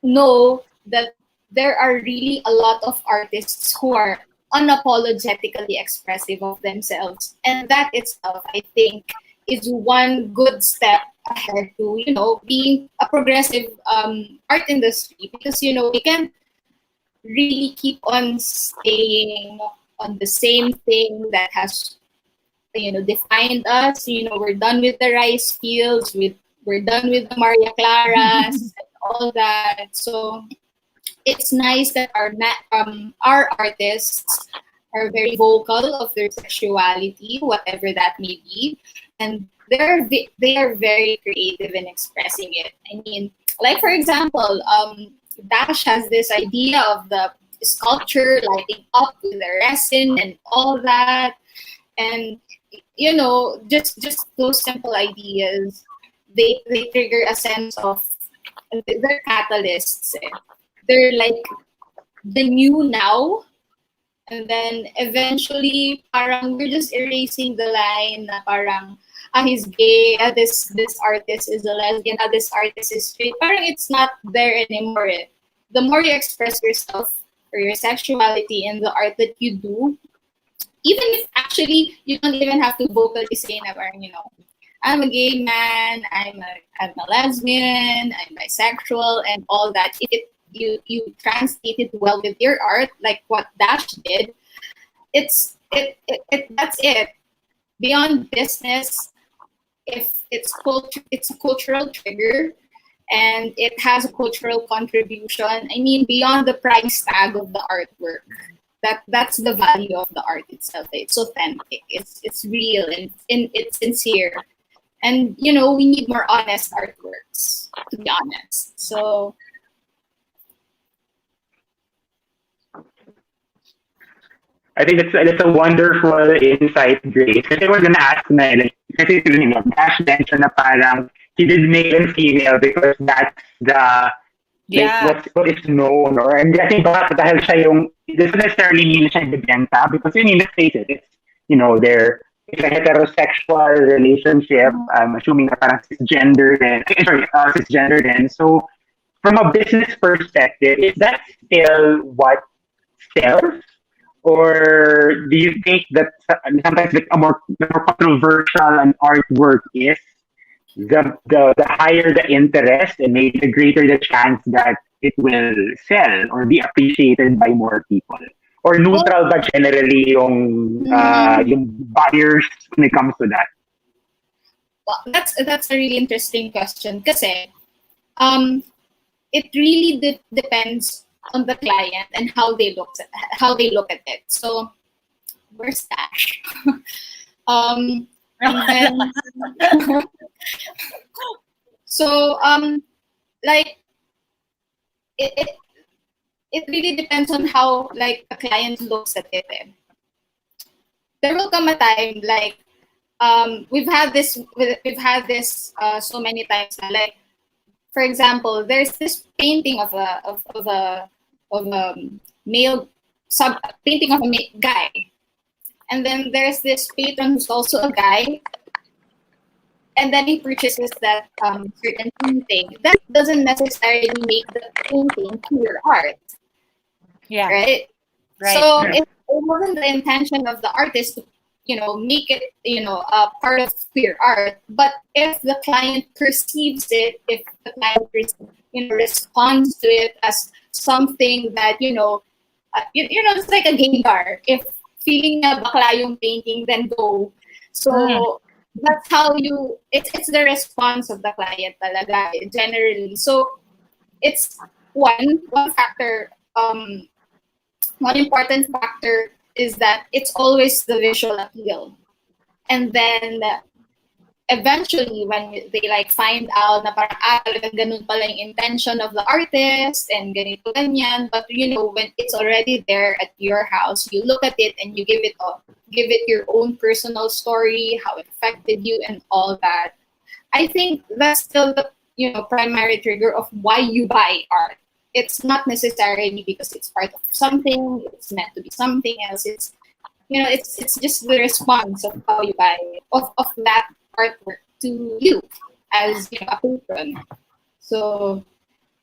know that there are really a lot of artists who are unapologetically expressive of themselves. And that itself, I think, is one good step ahead to, being a progressive art industry. Because, we can really keep on staying on the same thing that has, defined us. We're done with the rice fields, we're done with the Maria Claras, and all that. So it's nice that our artists are very vocal of their sexuality, whatever that may be, and they are very creative in expressing it. I mean, like for example, Dash has this idea of the sculpture lighting up with the resin and all that, and just those simple ideas, they trigger a sense of, they're catalysts. They're like the new now, and then eventually parang we're just erasing the line na parang he's gay, this artist is a lesbian, this artist is straight. Parang it's not there anymore. The more you express yourself or your sexuality in the art that you do, even if actually you don't even have to vocally say na parang, I'm a gay man, I'm a lesbian, I'm bisexual, and all that. you translate it well with your art, like what Dash did, that's it. Beyond business, if it's a cultural trigger and it has a cultural contribution. I mean, beyond the price tag of the artwork, that's the value of the art itself. It's authentic. It's real and it's sincere. And we need more honest artworks, to be honest. So I think that's a wonderful insight, Grace. Kasi I was gonna ask na, like, kasi Dash mentioned na parang he did male and female because that's the Yeah. what is known, or and I think baka dahil siya yung it doesn't necessarily mean siya ibibenta because let's face it, it's it's a heterosexual relationship. I'm assuming na parang cisgender then. So from a business perspective, is that still what sells? Or do you think that sometimes like the more controversial an artwork is, the higher the interest and maybe the greater the chance that it will sell or be appreciated by more people? Or neutral ba generally yung buyers when it comes to that? well, that's a really interesting question. Kasi it really depends on the client and how they look at it. So where's Dash? And then so like it really depends on how like a client looks at it. There will come a time like we've had this so many times now. Like for example, there's this painting of a male painting of a guy, and then there's this patron who's also a guy, and then he purchases that certain painting. That doesn't necessarily make the painting pure art. Yeah. Right. Right. So it wasn't the intention of the artist to make it a part of queer art, but if the client perceives it, if the client responds to it as something that it's like a gay bar. If feeling na bakla yung painting, then go. So that's how it's the response of the client talaga generally. So it's one factor. One important factor is that it's always the visual appeal, and then eventually when they like find out na parang talagang ganun pala yung intention of the artist and ganito ganyan, but when it's already there at your house, you look at it and you give it your own personal story, how it affected you and all that. I think that's still the primary trigger of why you buy art. It's not necessarily because it's part of something, it's meant to be something else. It's it's just the response of how you buy of that artwork to you as a patron. So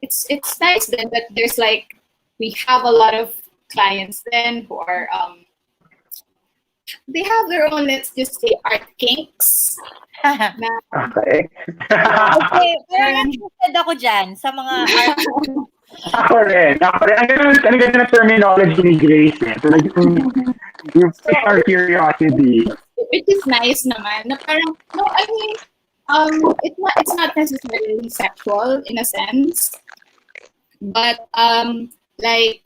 it's nice then that there's like we have a lot of clients then who are they have their own, let's just say, art kinks. Okay. Okay, pero interested ako dyan sa mga art. Ako rin. Ang ganda na terminology ni Grace. So, like, you pick our curiosity. Which is nice naman. Na parang, no, I mean, it's not necessarily sexual in a sense. But, like,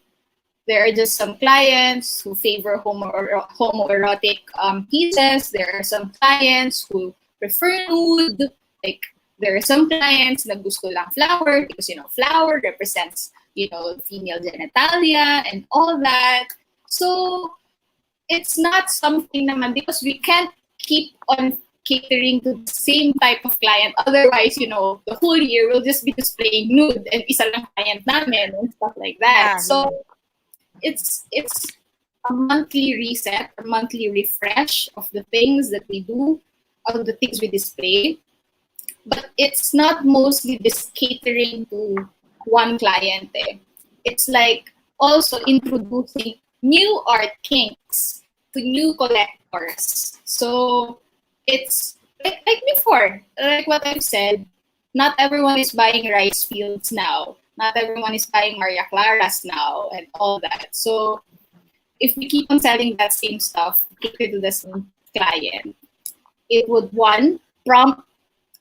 there are just some clients who favor homoerotic pieces. There are some clients who prefer nude. Like, there are some clients na gusto lang flower because, flower represents, female genitalia and all that. So, it's not something naman because we can't keep on catering to the same type of client. Otherwise, the whole year we'll just be displaying nude and isa lang client namin and stuff like that. Yeah. So, it's a monthly reset, a monthly refresh of the things that we do, of the things we display. But it's not mostly this catering to one client. It's like also introducing new art kinks to new collectors. So it's like before, like what I've said, not everyone is buying rice fields now. Not everyone is buying Maria Claras now and all that. So if we keep on selling that same stuff, cater to the same client, it would, one, prompt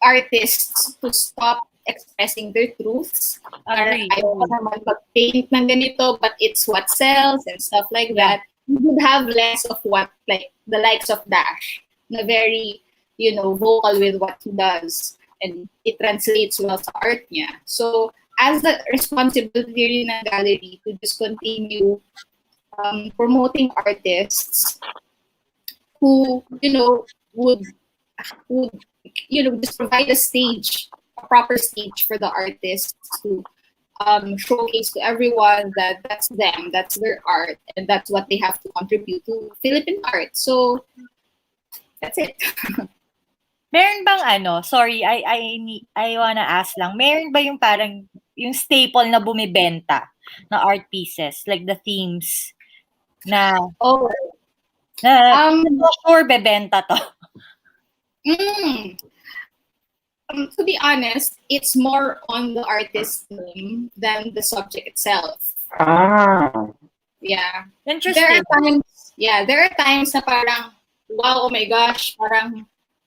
artists to stop expressing their truths. Agree. Ayaw ko naman mag-paint ng ganito, but it's what sells and stuff like that. You would have less of what, like, the likes of Dash, na very, vocal with what he does. And it translates well sa art niya. So, as the responsibility rin ng gallery to just continue promoting artists who, would just provide a proper stage for the artists to showcase to everyone that that's them, that's their art, and that's what they have to contribute to Philippine art. So that's it. Meron bang sorry, I wanna ask lang, meron ba yung parang yung staple na bumibenta na art pieces, like the themes na sure bebenta to? To be honest, it's more on the artist's name than the subject itself. Yeah. Interesting. There are times na parang, wow, oh my gosh, parang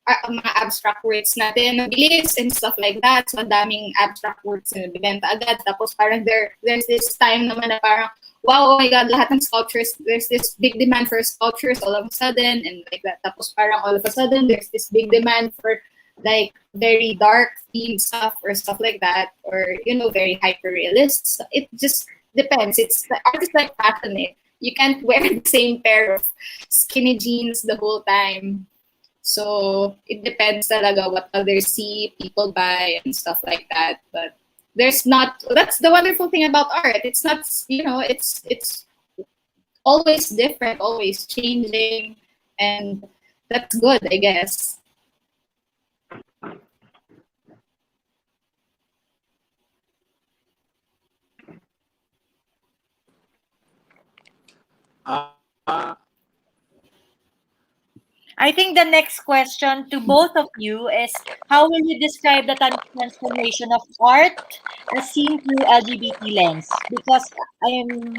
mga abstract words natin nabilis and stuff like that. So, ang daming abstract words na nabibenta agad. Tapos parang there's this time naman na parang, wow, oh my God, lahat ng sculptures, there's this big demand for sculptures all of a sudden and like that. Tapos parang all of a sudden, there's this big demand for like very dark themed stuff or stuff like that, or, very hyper-realist. So it just depends. The art is like fashion. You can't wear the same pair of skinny jeans the whole time. So it depends talaga what others see, people buy, and stuff like that. But that's the wonderful thing about art. It's not, it's always different, always changing, and that's good, I guess. I think the next question to both of you is, how will you describe the transformation of art as seen through LGBT lens? Because I'm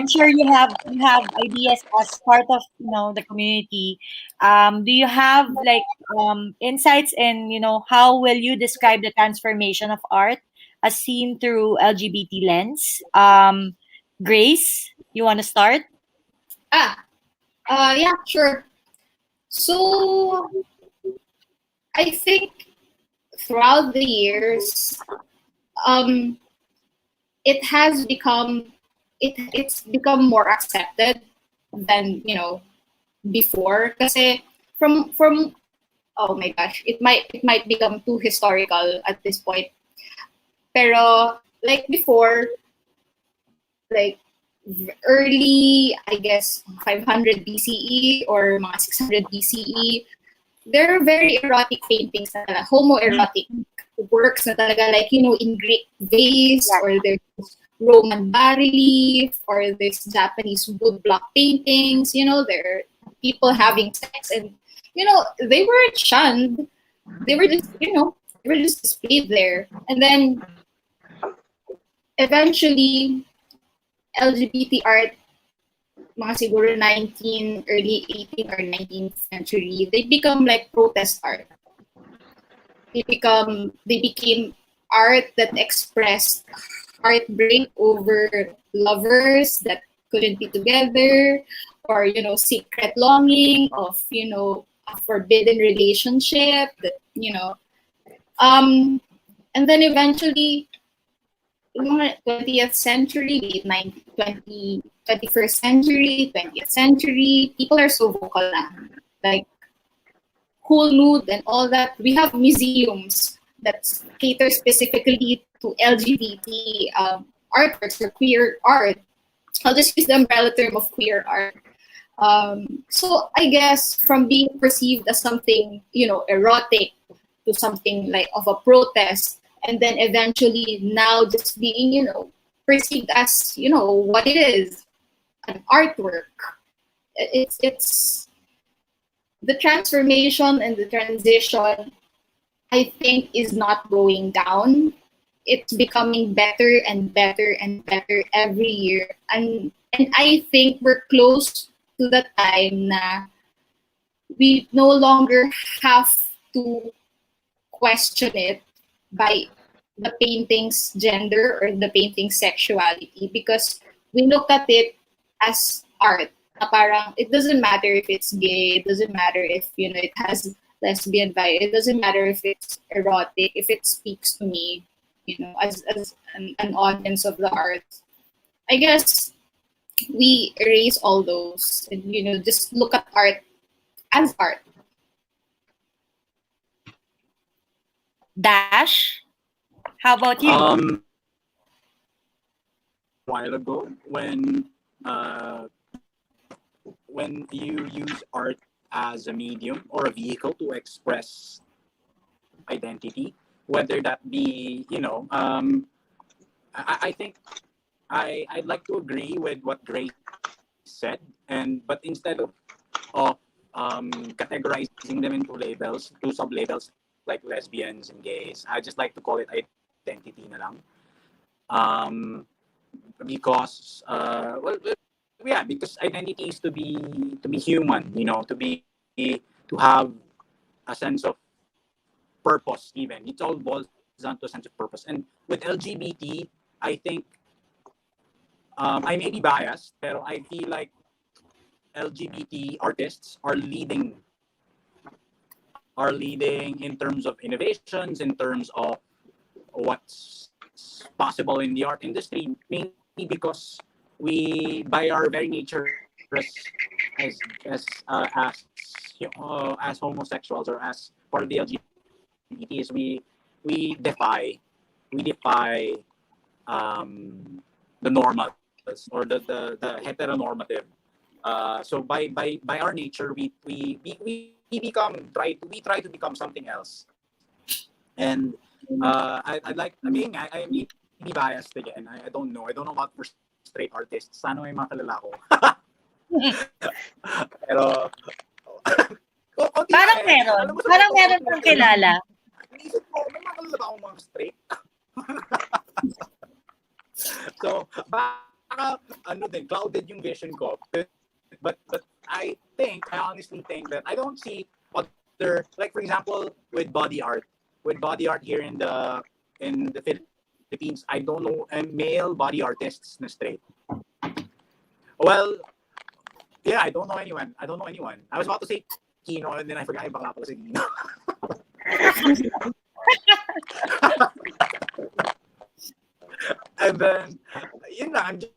sure you have ideas as part of the community. Do you have like insights in how will you describe the transformation of art as seen through LGBT lens? Grace, you want to start? Yeah, sure. So I think throughout the years, it's become more accepted than before. Kasi from oh my gosh, it might become too historical at this point. Pero like before, like early, I guess, 500 BCE or mga 600 BCE, there are very erotic paintings na talaga, homoerotic works na talaga, like, in Greek vase, or there's Roman bas-relief, or there's Japanese woodblock paintings, there are people having sex, and, they weren't shunned. They were just displayed there. And then, eventually, LGBT art, mga siguro early 18th or 19th century, they become like protest art. They became art that expressed heartbreak over lovers that couldn't be together, or secret longing of a forbidden relationship that and then eventually, in the 20th century, late 21st century, 20th century, people are so vocal na. Like, Cool Nude and all that. We have museums that cater specifically to LGBT artworks or queer art. I'll just use the umbrella term of queer art. So I guess from being perceived as something, erotic to something like of a protest, and then eventually now just being, perceived as, what it is, an artwork. It's the transformation and the transition, I think, is not going down. it's becoming better and better and better every year. And I think we're close to the time na we no longer have to question it by the painting's gender or the painting's sexuality, because we look at it as art. Na parang it doesn't matter if it's gay, it doesn't matter if it has lesbian vibe, it doesn't matter if it's erotic, if it speaks to me, as an audience of the art. I guess we erase all those and just look at art as art. Dash, how about you? While ago, when you use art as a medium or a vehicle to express identity, whether that be, I think I'd like to agree with what Grace said, but instead of categorizing them into labels, two sub labels like lesbians and gays, I just like to call it identity na lang. Because because identity is to be human, to have a sense of purpose. Even it all boils down to a sense of purpose. And with LGBT, I think I may be biased, pero I feel like LGBT artists are leading in terms of innovations, in terms of what's possible in the art industry, mainly because we, by our very nature, as homosexuals or as part of the LGBTs, we defy the normals or the heteronormative. So by our nature, we try to become something else. And I may be biased again. I don't know about for straight artists. Sana may makalala ko. Pero Parang meron kang kilala. Inisip ko, may makalala ba akong mga straight? So, baka clouded yung vision ko. But I honestly think that I don't see other, like for example, with body art here in the Philippines, I don't know male body artists na straight. Well, yeah, I don't know anyone. I was about to say Quino, and then I forgot baka pala si Quino. And then, I'm just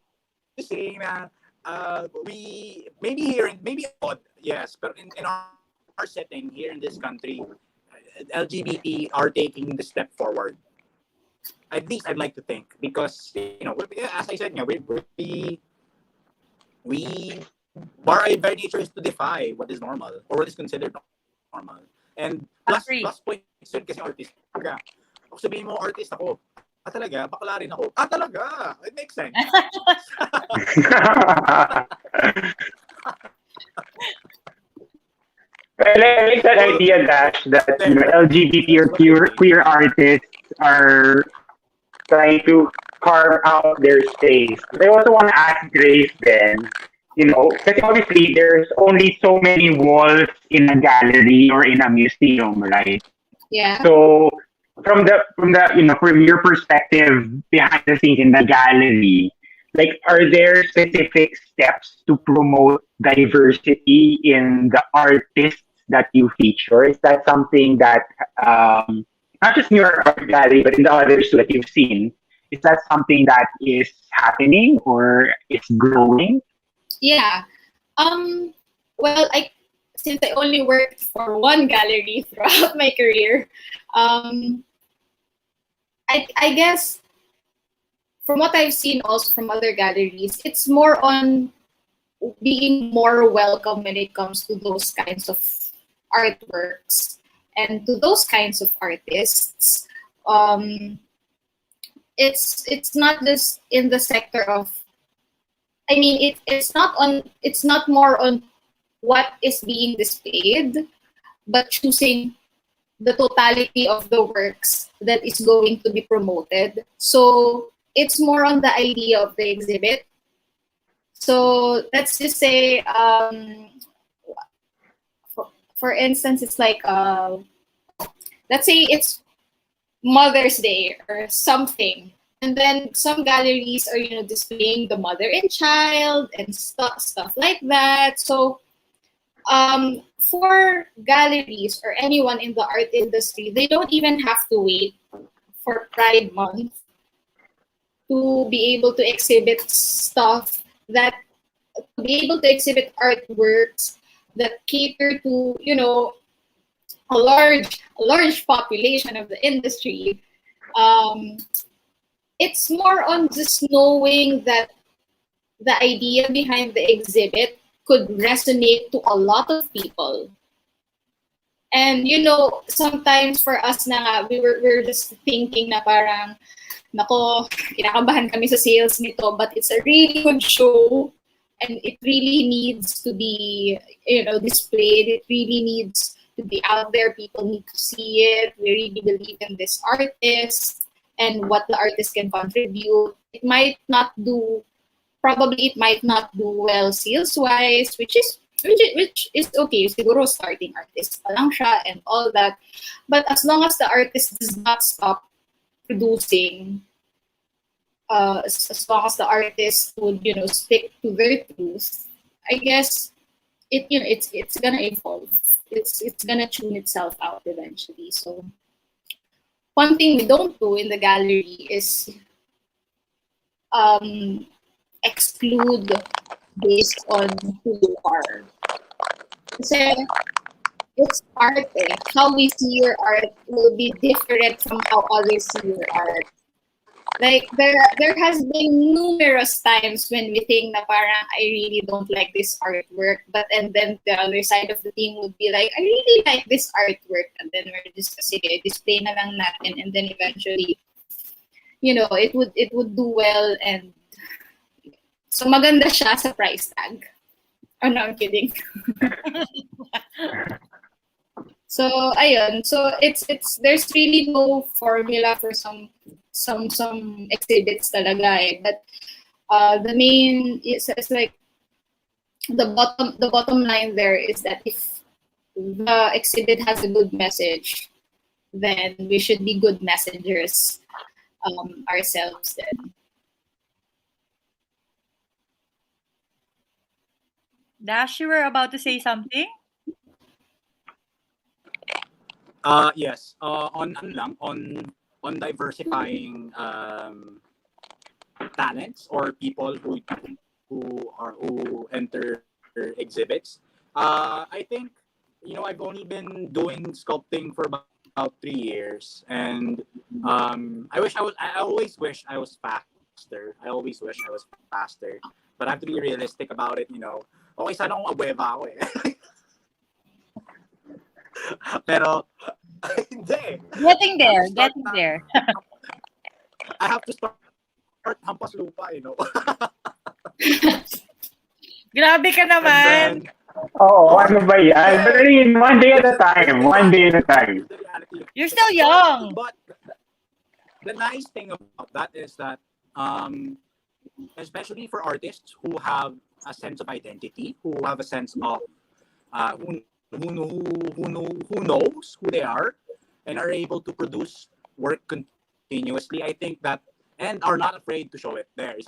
saying na we maybe odd, yes, but in our setting here in this country, LGBT are taking the step forward. At least I'd like to think, because as I said, we our very nature is to defy what is normal or what is considered normal. And plus point yun kasi artist. Talaga. Kung sabihin mo artist ako, talaga, bakla rin ako. Talaga. It makes sense. I like that idea, Dash, that LGBT or queer artists are trying to carve out their space. I also want to ask Grace then, because obviously there's only so many walls in a gallery or in a museum, right? Yeah. So from your perspective behind the scenes in the gallery, like, are there specific steps to promote diversity in the artists that you feature? Is that something that not just in your art gallery but in the others that you've seen? Is that something that is happening or is growing? Yeah. Well, since I only worked for one gallery throughout my career, I guess from what I've seen also from other galleries, it's more on being more welcome when it comes to those kinds of artworks and to those kinds of artists. It's not just in the sector of, it's not more on what is being displayed, but choosing the totality of the works that is going to be promoted. So it's more on the idea of the exhibit. So let's just say, for instance, it's like, let's say it's Mother's Day or something. And then some galleries are, displaying the mother and child and stuff like that. So for galleries or anyone in the art industry, they don't even have to wait for Pride Month to be able to exhibit stuff that, to be able to exhibit artworks that cater to, a large population of the industry. It's more on just knowing that the idea behind the exhibit could resonate to a lot of people. And sometimes for us na nga, we're just thinking na parang, nako, kinakabahan kami sa sales nito, but it's a really good show and it really needs to be, displayed. It really needs to be out there. People need to see it. We really believe in this artist and what the artist can contribute. It might not do well sales-wise, which is okay. Siguro starting artist pa lang siya and all that. But as long as the artist does not stop producing, as long as the artist would, stick to their truth, I guess it's gonna evolve. It's gonna tune itself out eventually. So one thing we don't do in the gallery is exclude based on who you are. Kasi it's art. How we see your art will be different from how others see your art. Like there has been numerous times when we think na parang I really don't like this artwork, and then the other side of the team would be like, I really like this artwork, and then we're just sige, display na lang natin, and then eventually, it would do well, and so maganda siya sa price tag. Oh no, I'm kidding. So ayun, so it's there's really no formula for some exhibits talaga but the main is like the bottom line there is that if the exhibit has a good message, then we should be good messengers ourselves then. Dash, you were about to say something? Yes. On diversifying talents or people who enter exhibits. I think I've only been doing sculpting for about 3 years, and I always wish I was faster. But I have to be realistic about it. Okay, sana kung abweba ako eh. Pero hindi. Getting there. I have to start hampas lupa, Grabe ka naman. Ano ba yan? But I mean, one day at a time. You're still young. But the nice thing about that is that, especially for artists who have a sense of identity, who have a sense of who knows who they are and are able to produce work continuously, I think that, and are not afraid to show it. There is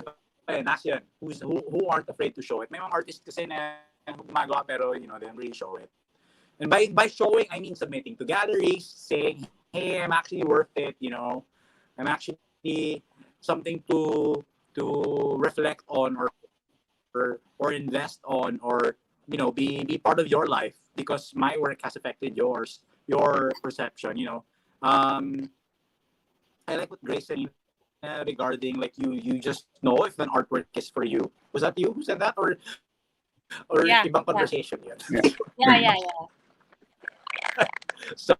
who aren't afraid to show it. May mga artists kasi na gumagawa pero they don't really show it. And by showing, I mean submitting to galleries, saying, hey, I'm actually worth it. I'm actually something to reflect on or invest on, or be part of your life, because my work has affected your perception. I like what Grace said regarding like you just know if an artwork is for you. Was that you who said that, or ibang conversation yun? Yeah. So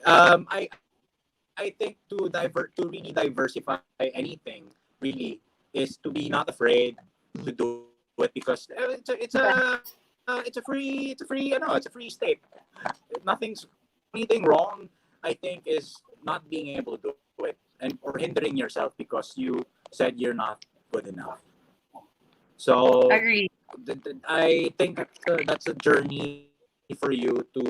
I think to really diversify anything really is to be not afraid to do it, because it's a free state. Nothing's anything wrong, I think, is not being able to do it and or hindering yourself because you said you're not good enough. So Agree. I think that's a journey for you to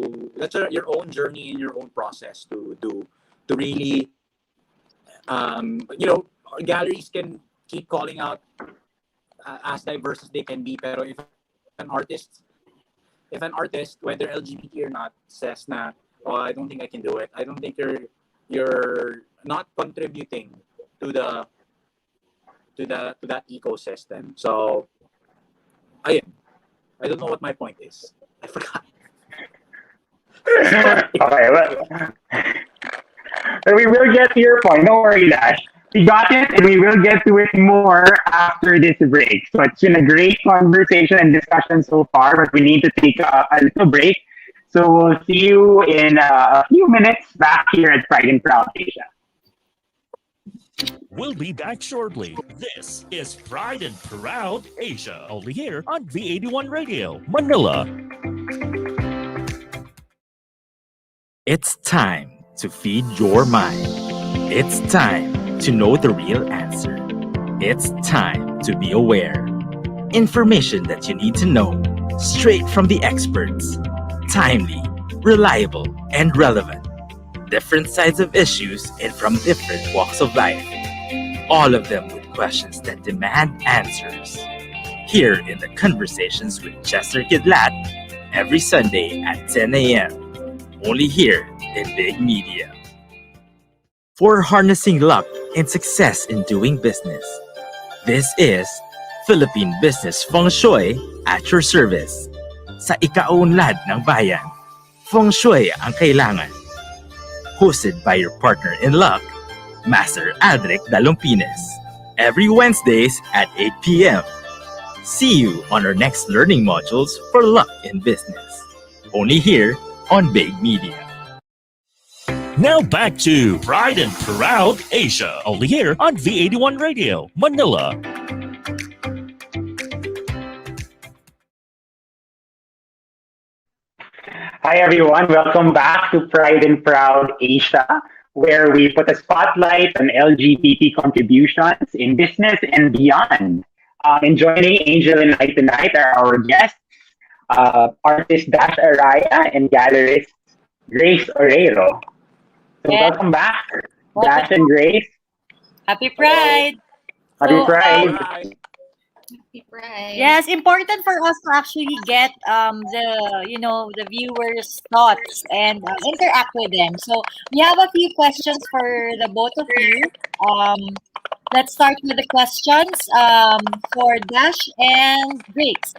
your own journey and your own process to do to really galleries can keep calling out as diverse as they can be, pero an artist if an artist, whether LGBT or not, says na, oh, I don't think I can do it. I don't think you're not contributing to the to that ecosystem. So, ayun. I don't know what my point is. I forgot. Okay, well, we will get to your point. Don't worry, Dash. We got it, and we will get to it more after this break. So it's been a great conversation and discussion so far, but we need to take a little break. So we'll see you in a few minutes back here at Pride and Proud Asia. We'll be back shortly. This is Pride and Proud Asia, only here on V81 Radio, Manila. It's time to feed your mind. It's time to know the real answer. It's time to be aware. Information that you need to know, straight from the experts. Timely, reliable, and relevant. Different sides of issues and from different walks of life. All of them with questions that demand answers. Here in the Conversations with Chester Kidlat, every Sunday at 10 a.m. Only here in Big Media. For harnessing luck and success in doing business, this is Philippine Business Feng Shui at your service. Sa ikaunlad ng bayan, Feng Shui ang kailangan. Hosted by your partner in luck, Master Adric Dalumpines. Every Wednesdays at 8 p.m. See you on our next learning modules for luck in business. Only here on Big Media. Now back to Pride and Proud Asia, only here on V81 Radio, Manila. Hi, everyone. Welcome back to Pride and Proud Asia, where we put a spotlight on LGBT contributions in business and beyond. And joining Angel and I tonight are our guests, artist Dash Araya and gallerist Grace Oreiro. So Yeah. welcome back, Dash and Grace. Happy Pride! Happy So, Pride. Happy Pride. Yes, important for us to actually get the viewers' thoughts and interact with them. So we have a few questions for the both of you. Let's start with the questions for Dash and Grace.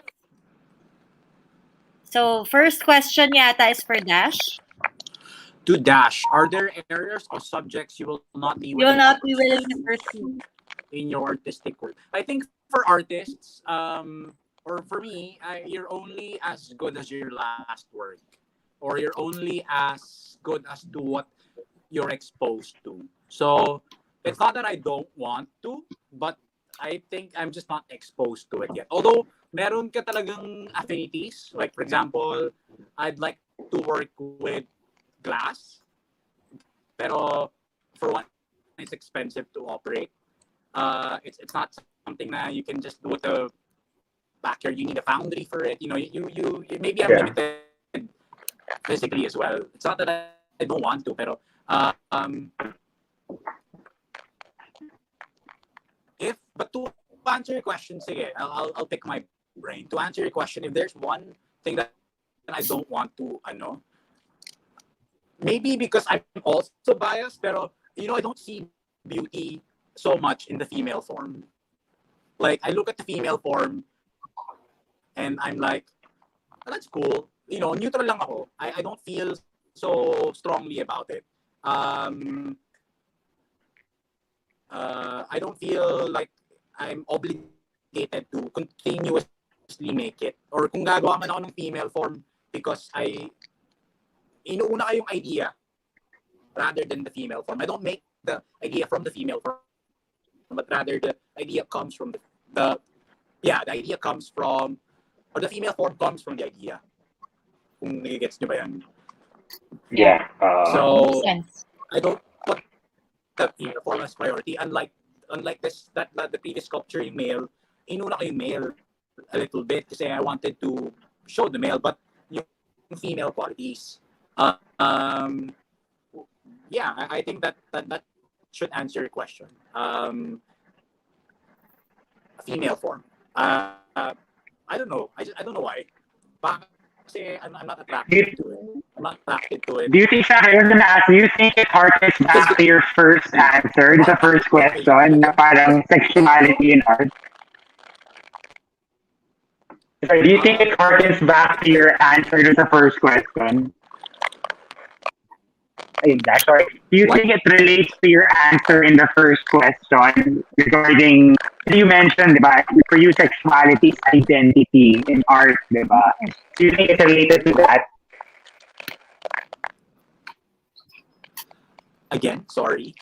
So first question yata is for Dash. To Dash, are there areas or subjects you will not be You will willing not to be willing to pursue. in your artistic work? I think for artists, or for me, you're only as good as your last work, or you're only as good as to what you're exposed to. So it's not that I don't want to, but I think I'm just not exposed to it yet. Although meron ka talagang affinities, like for example, I'd like to work with glass, pero for one, it's expensive to operate. It's not something that you can just do with the backyard. You need a foundry for it. You know, you maybe I'm limited physically as well. It's not that I don't want to, pero but to answer your question, sige, I'll pick my brain. To answer your question, if there's one thing that I don't want to, maybe because I'm also biased, pero I don't see beauty so much in the female form. Like I look at the female form and I'm like, oh, that's cool. Neutral lang ako. I don't feel so strongly about it. I don't feel like I'm obligated to continuously make it. Or kung gagawa man ako ng female form because inuuna ko yung idea rather than the female form. I don't make the idea from the female form, but rather the idea comes from the idea comes from, or the female form comes from the idea. Kung nagigets nyo ba yan? Yeah. Yeah. Makes So sense. I don't put the female form as priority. Unlike the previous sculpture yung male, inuna ko yung male a little bit kasi I wanted to show the male, but yung female qualities. Um, yeah, I think that should answer your question. A female form. I don't know. I don't know why. Baka kasi I'm not do you, attracted to it. I'm not attracted to it. do you think that I was gonna ask? Do you think it harkens back to your first answer, the first question, na parang sexuality in art? So do you think it harkens back to your answer to the first question? Ayun na, sorry. Do you What? think it relates to your answer in the first question regarding, you mentioned, diba, for you, sexuality is identity in art, diba? Do you think it's related to that? Again, sorry.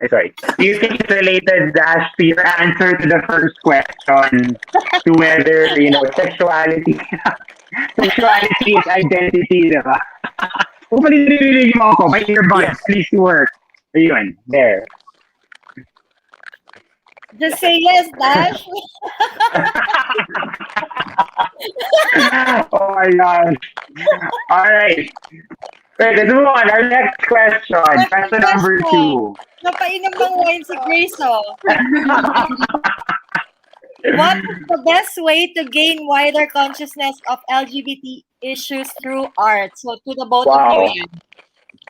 Sorry. Do you think it's related, Dash, to your answer to the first question, to whether, sexuality, sexuality is identity, diba? Kung palililig mo ako, my earbuds, Yes. please work. Ayun, there. Just say yes, Dash. Oh my gosh. All right. Wait, let's move on. Our next question. Question number 2. Napainom ng wine si Grace, oh. What is the best way to gain wider consciousness of LGBT issues through art? So, to the both of Wow. you, yan.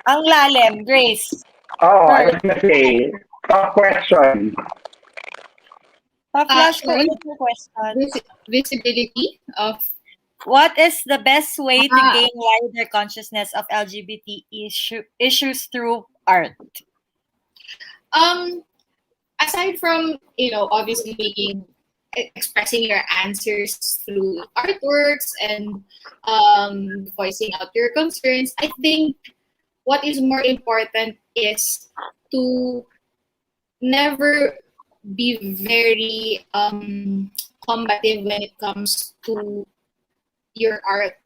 Ang lalim, Grace. Oh, I was gonna say, tough question. Pa-flash ko Sorry? ulit yung question. Visibility of What is the best way to Ah. gain wider consciousness of LGBT issues through art? Aside from obviously expressing your answers through artworks and voicing out your concerns, I think what is more important is to never be very combative when it comes to your art.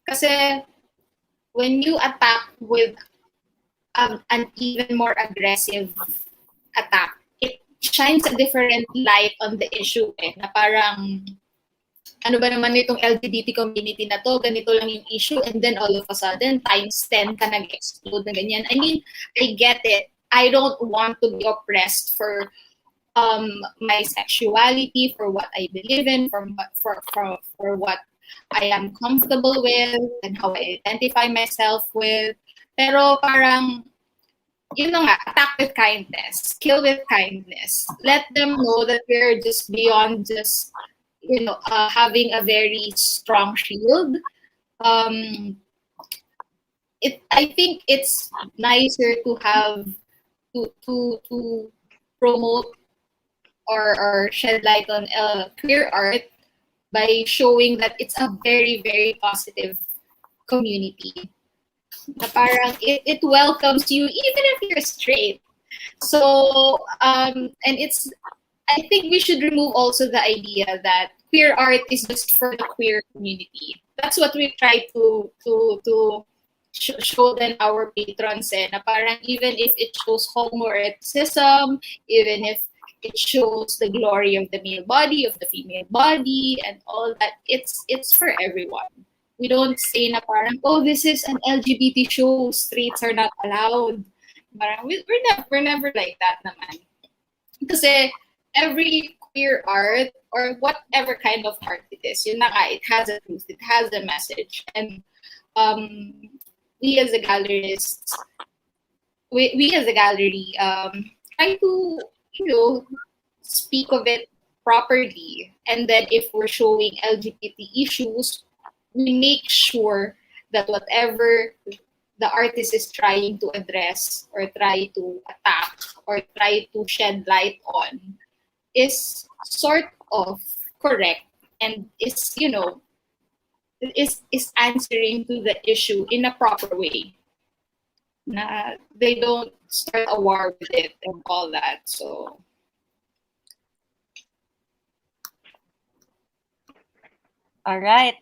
Kasi when you attack with an even more aggressive attack, it shines a different light on the issue na parang ano ba naman itong LGBT community na to, ganito lang yung issue, and then all of a sudden, times 10 ka nag-explode na ganyan. I mean, I get it. I don't want to be oppressed for my sexuality, for what I believe in, for what I am comfortable with, and how I identify myself with. Pero parang, yun na nga, attack with kindness, kill with kindness. Let them know that we're just beyond just, having a very strong shield. I think it's nicer to have to promote or shed light on queer art by showing that it's a very, very positive community. Na parang it welcomes you even if you're straight. So and I think we should remove also the idea that queer art is just for the queer community. That's what we try to show then our patrons na parang even if it shows homoeroticism, even if it shows the glory of the male body, of the female body, and all that, it's for everyone. We don't say na parang, oh, this is an LGBT show, straights are not allowed. Parang, we're never like that naman. Kasi every queer art or whatever kind of art it is, yun na nga, it has a truth, it has a message. And we as a gallerists, we as a gallery try to, speak of it properly. And then if we're showing LGBT issues, we make sure that whatever the artist is trying to address or try to attack or try to shed light on is sort of correct and is answering to the issue in a proper way. Na they don't start a war with it and all that. So All right.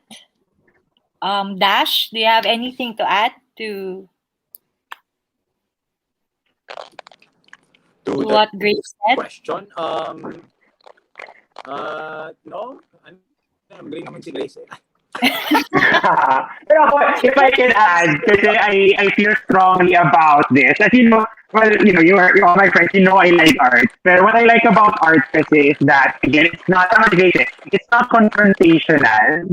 Dash, do you have anything to add to To what Grace said? question, no, I'm galing naman si Grace eh. Pero ako, if I can add, kasi I feel strongly about this. As you know, well, you're all my friends, I like art. But what I like about art kasi is that, again, it's not confrontational.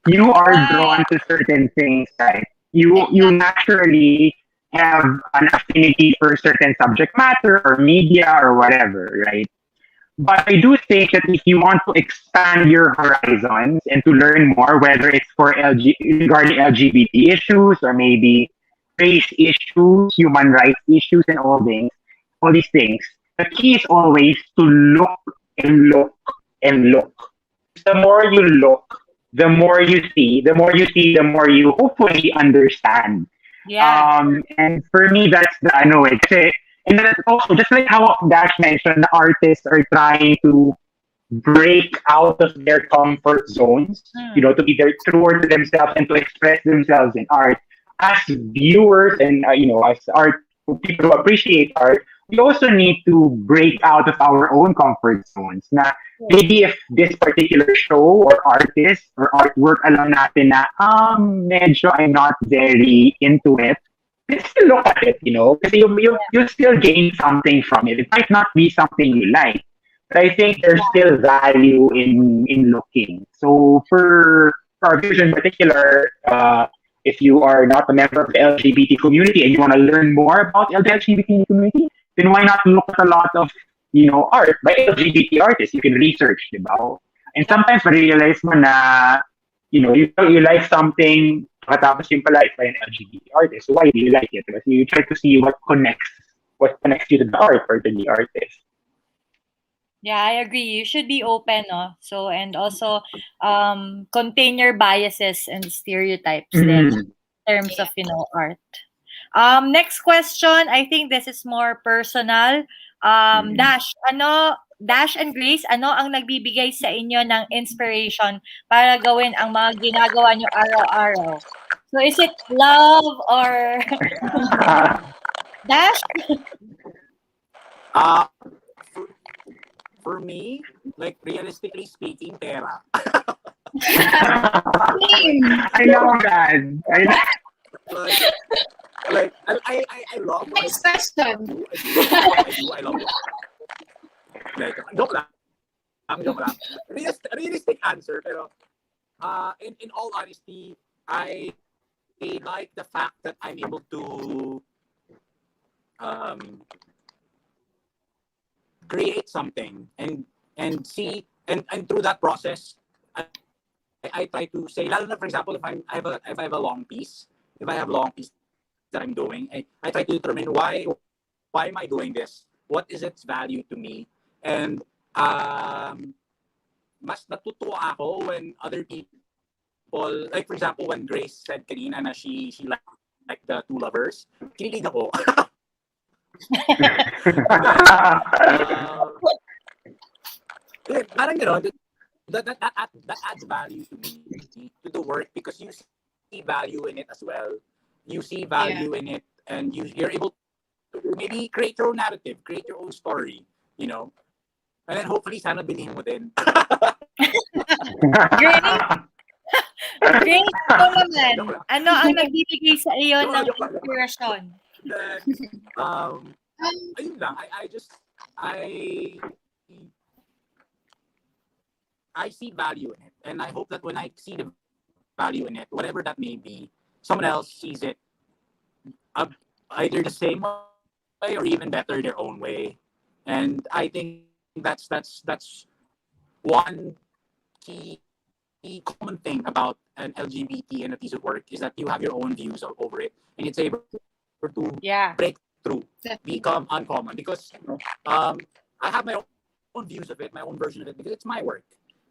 You are drawn to certain things, right? You naturally have an affinity for certain subject matter or media or whatever, right? But I do think that if you want to expand your horizons and to learn more, whether it's for regarding LGBT issues or maybe race issues, human rights issues, and all these things, the key is always to look and look and look. The more you look, the more you see. The more you see, the more you hopefully understand. Yeah. And for me, that's the ano eh. Kasi, and then also, just like how Dash mentioned, the artists are trying to break out of their comfort zones, to be their truer to themselves and to express themselves in art. As viewers and as art people who appreciate art, we also need to break out of our own comfort zones. Na maybe if this particular show or artist or artwork alam natin na medyo I'm not very into it, let's still look at it, because you still gain something from it. It might not be something you like, but I think there's still value in looking. So for our viewers in particular, if you are not a member of the LGBT community and you want to learn more about the LGBT community, then why not look at a lot of art by LGBT artists? You can research, diba? And sometimes realize mo na you like something, tapos yung pala it's by an LGBT artist. So why do you like it? Because you try to see what connects you to the art or to the artist. Yeah, I agree. You should be open, no? So, and also contain your biases and stereotypes then in terms of, art. Next question, I think this is more personal. Dash and Grace, ano ang nagbibigay sa inyo ng inspiration para gawin ang mga ginagawa nyo araw-araw? So, is it love or Dash? For me, like realistically speaking, pera. I know that. I love what Next question. I love it. Like, joke lang. Realistic answer, pero in all honesty, I like the fact that I'm able to create something and see and through that process I try to say, lalo na for example, if I have a long piece, that I'm doing, I try to determine why am I doing this, what is its value to me, and mas natutuwa ako when other people, like for example when Grace said kanina na she like the two lovers, kinilig ako. Parang gano'n, that adds value to me, to the work, because you see value in it as well. You see value in it, and you're able to maybe create your own narrative, create your own story, and then hopefully sana bilhin mo din. Grace, ito naman. Ano ang nagbibigay sa iyo ng inspirasyon? Then, ayun lang. I see value in it, and I hope that when I see the value in it, whatever that may be, someone else sees it either the same way or even better their own way. And I think that's one key common thing about an LGBT and a piece of work, is that you have your own views over it, and it's able to break through, become uncommon, because I have my own views of it, my own version of it, because it's my work.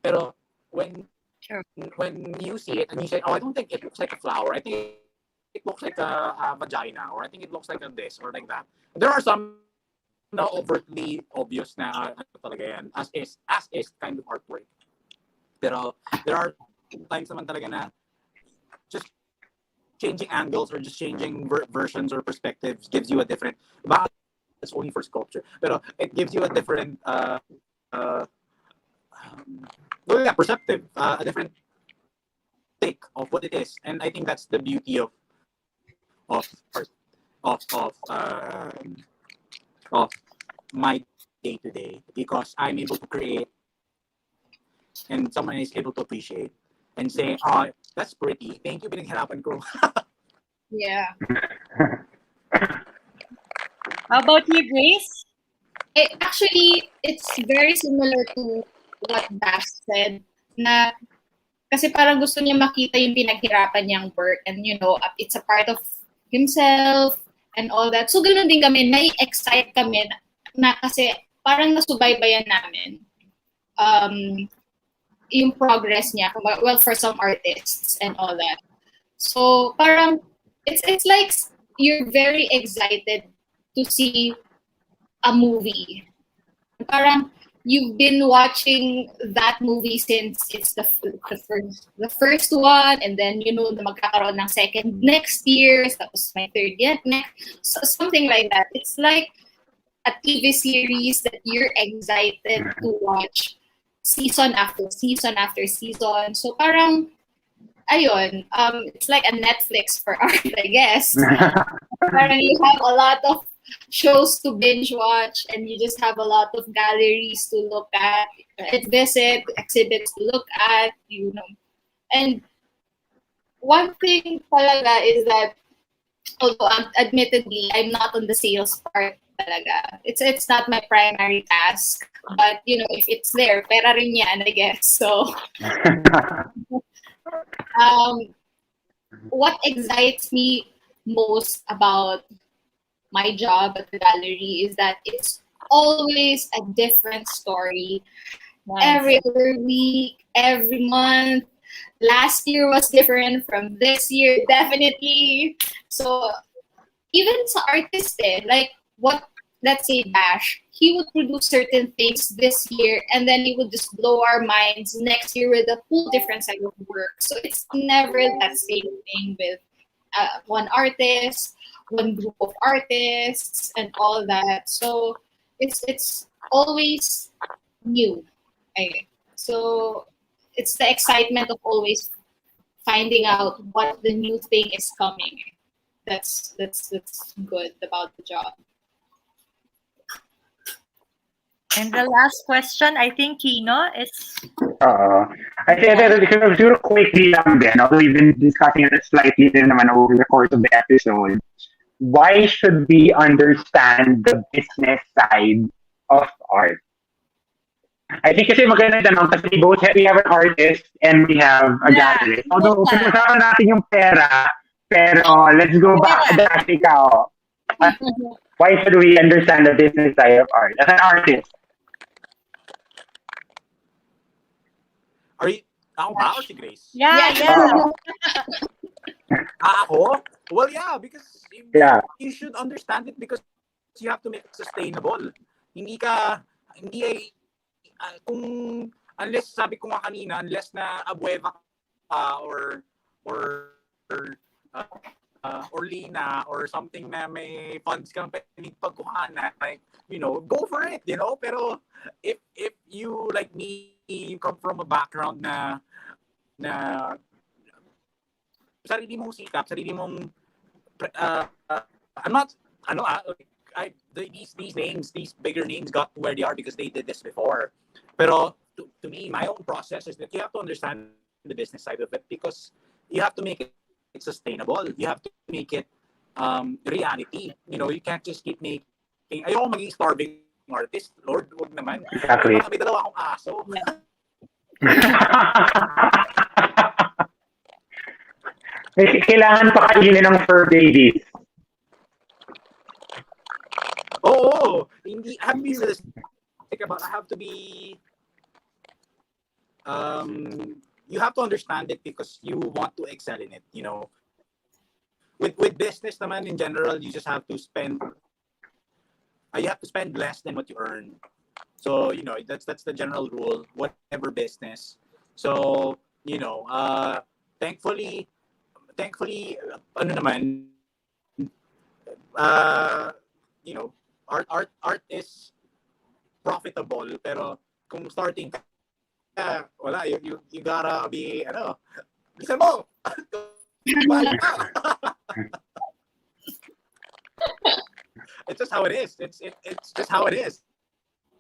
Pero when you see it and you say, oh, I don't think it looks like a flower, I think it looks like a vagina, or I think it looks like a this or like that. There are some na overtly obvious na talaga yan, as is kind of artwork. Pero there are times naman talaga na just changing angles or just changing versions or perspectives gives you a different. It's only for sculpture, but it gives you a different, uh, well, yeah, perceptive, a different take of what it is, and I think that's the beauty of art, of my day to day, because I'm able to create and someone is able to appreciate and say, "Oh, that's pretty. Thank you, pinaghirapan ko." Yeah. How about you, Grace? Actually, it's very similar to what Dash said, na kasi parang gusto niya makita yung pinaghirapan niyang work, and it's a part of himself and all that. So ganoon din kami, nai-excite kami na kasi parang nasubaybayan namin yung progress niya, well, for some artists and all that. So parang it's like you're very excited to see a movie. Parang you've been watching that movie since it's the first one, and then na magkakaroon ng second next year, tapos may third yet next, so something like that. It's like a TV series that you're excited to watch season after season after season. So parang ayun, it's like a Netflix for art, I guess. Parang you have a lot of shows to binge watch, and you just have a lot of galleries to look at, visit, exhibits to look at, And one thing talaga is that, although admittedly I'm not on the sales part talaga, it's not my primary task, but if it's there, pera rin yan, I guess. So what excites me most about my job at the gallery is that it's always a different story. Nice. Every other week, every month. Last year was different from this year, definitely. So even sa artist, like let's say Dash, he would produce certain things this year, and then he would just blow our minds next year with a whole different side of work. So it's never that same thing with one artist, one group of artists, and all that. So it's always new. So it's the excitement of always finding out what the new thing is coming. That's good about the job. And the last question, I think, Quino, is... I think that siguro quickly lang din, although we've been discussing it slightly din naman over the course of the episode, why should we understand the business side of art? I think kasi maganda tanong kasi we have an artist and we have a gallerist. Although, pinag-usapan natin yung pera, pero let's go back. Dash, ikaw. Why should we understand the business side of art as an artist? Are you, ako ba or si Grace? Yeah. Ako? Well, yeah, because you should understand it because you have to make it sustainable. Unless sabi ko nga kanina, unless na abueva ka or Lina or something na may funds kang pwedeng pagkuhanan, like, go for it, pero if you, like me, you come from a background na sarili mong sikap, sarili mong I'm not these names, these bigger names got to where they are because they did this before. Pero to me, my own process is that you have to understand the business side of it because you have to make it sustainable. You have to make it reality. You can't just keep making. Ayoko maging starving artist. Lord, wag naman. Exactly. May dalawa akong aso. Kailangan pa kainin ng fur babies. Oo. Hindi, I have to be realistic about. I have to be. You have to understand it because you want to excel in it. With business naman in general, you just have to spend. You have to spend less than what you earn. So that's the general rule. Whatever business. So thankfully, thankfully, ano naman, you know, art is profitable, pero kung starting ka, wala, you gotta be, bisa mo, kumaya ka. It's just how it is. It's just how it is.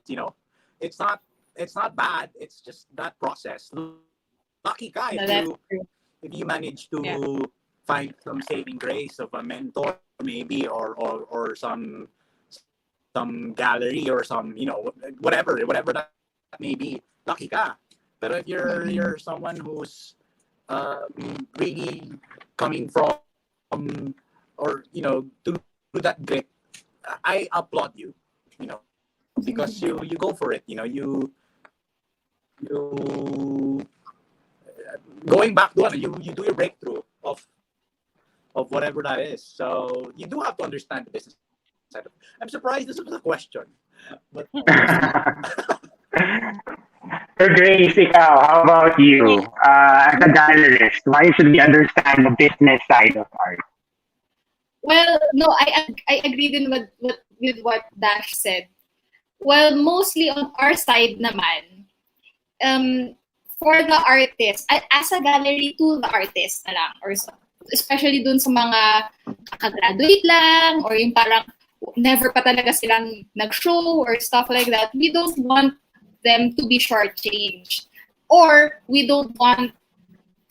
You know, it's not bad. It's just that process. Lucky ka No, that's true. if you manage to Yeah. find some saving grace of a mentor, maybe, or some gallery or some, whatever that may be. Lucky ka. But if you're someone who's really coming from, or to that grit, I applaud you, because you go for it. You going back to you do your breakthrough of whatever that is. So you do have to understand the business side of it. I'm surprised this was a question, but So Grace, ikaw, how about you? As a gallerist, why should we understand the business side of art? Well, no, I agree din with what Dash said. Well, mostly on our side naman, for the artist, as a gallery to the artist na lang, or so, especially dun sa mga kakagraduate lang, or yung parang never pa talaga silang nag-show or stuff like that, we don't want them to be shortchanged. Or we don't want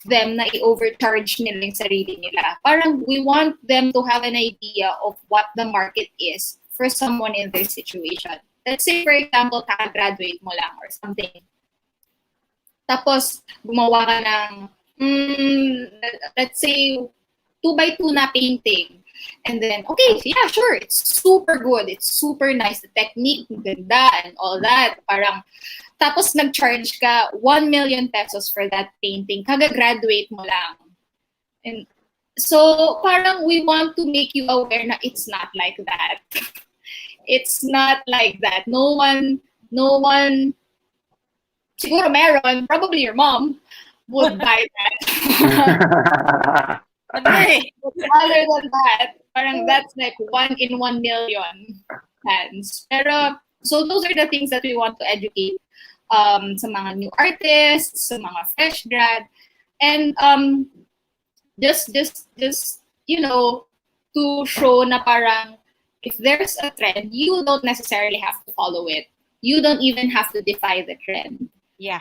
them na i-overcharge nila yung sarili nila. Parang we want them to have an idea of what the market is for someone in their situation. Let's say, for example, kaka-graduate mo lang or something. Tapos, gumawa ka ng, let's say, 2x2 na painting. And then, okay, yeah, sure, it's super good. It's super nice. The technique, ganda, and all that. Parang, tapos nag-charge ka 1 million pesos for that painting. Kaga-graduate mo lang. And so, parang we want to make you aware na it's not like that. It's not like that. No one, siguro meron, probably your mom, would buy that. Okay. Other than that, parang that's like 1 in 1 million hands. Pero, so those are the things that we want to educate sa mga new artists, sa mga fresh grad, and just to show na parang if there's a trend, you don't necessarily have to follow it. You don't even have to defy the trend. Yeah.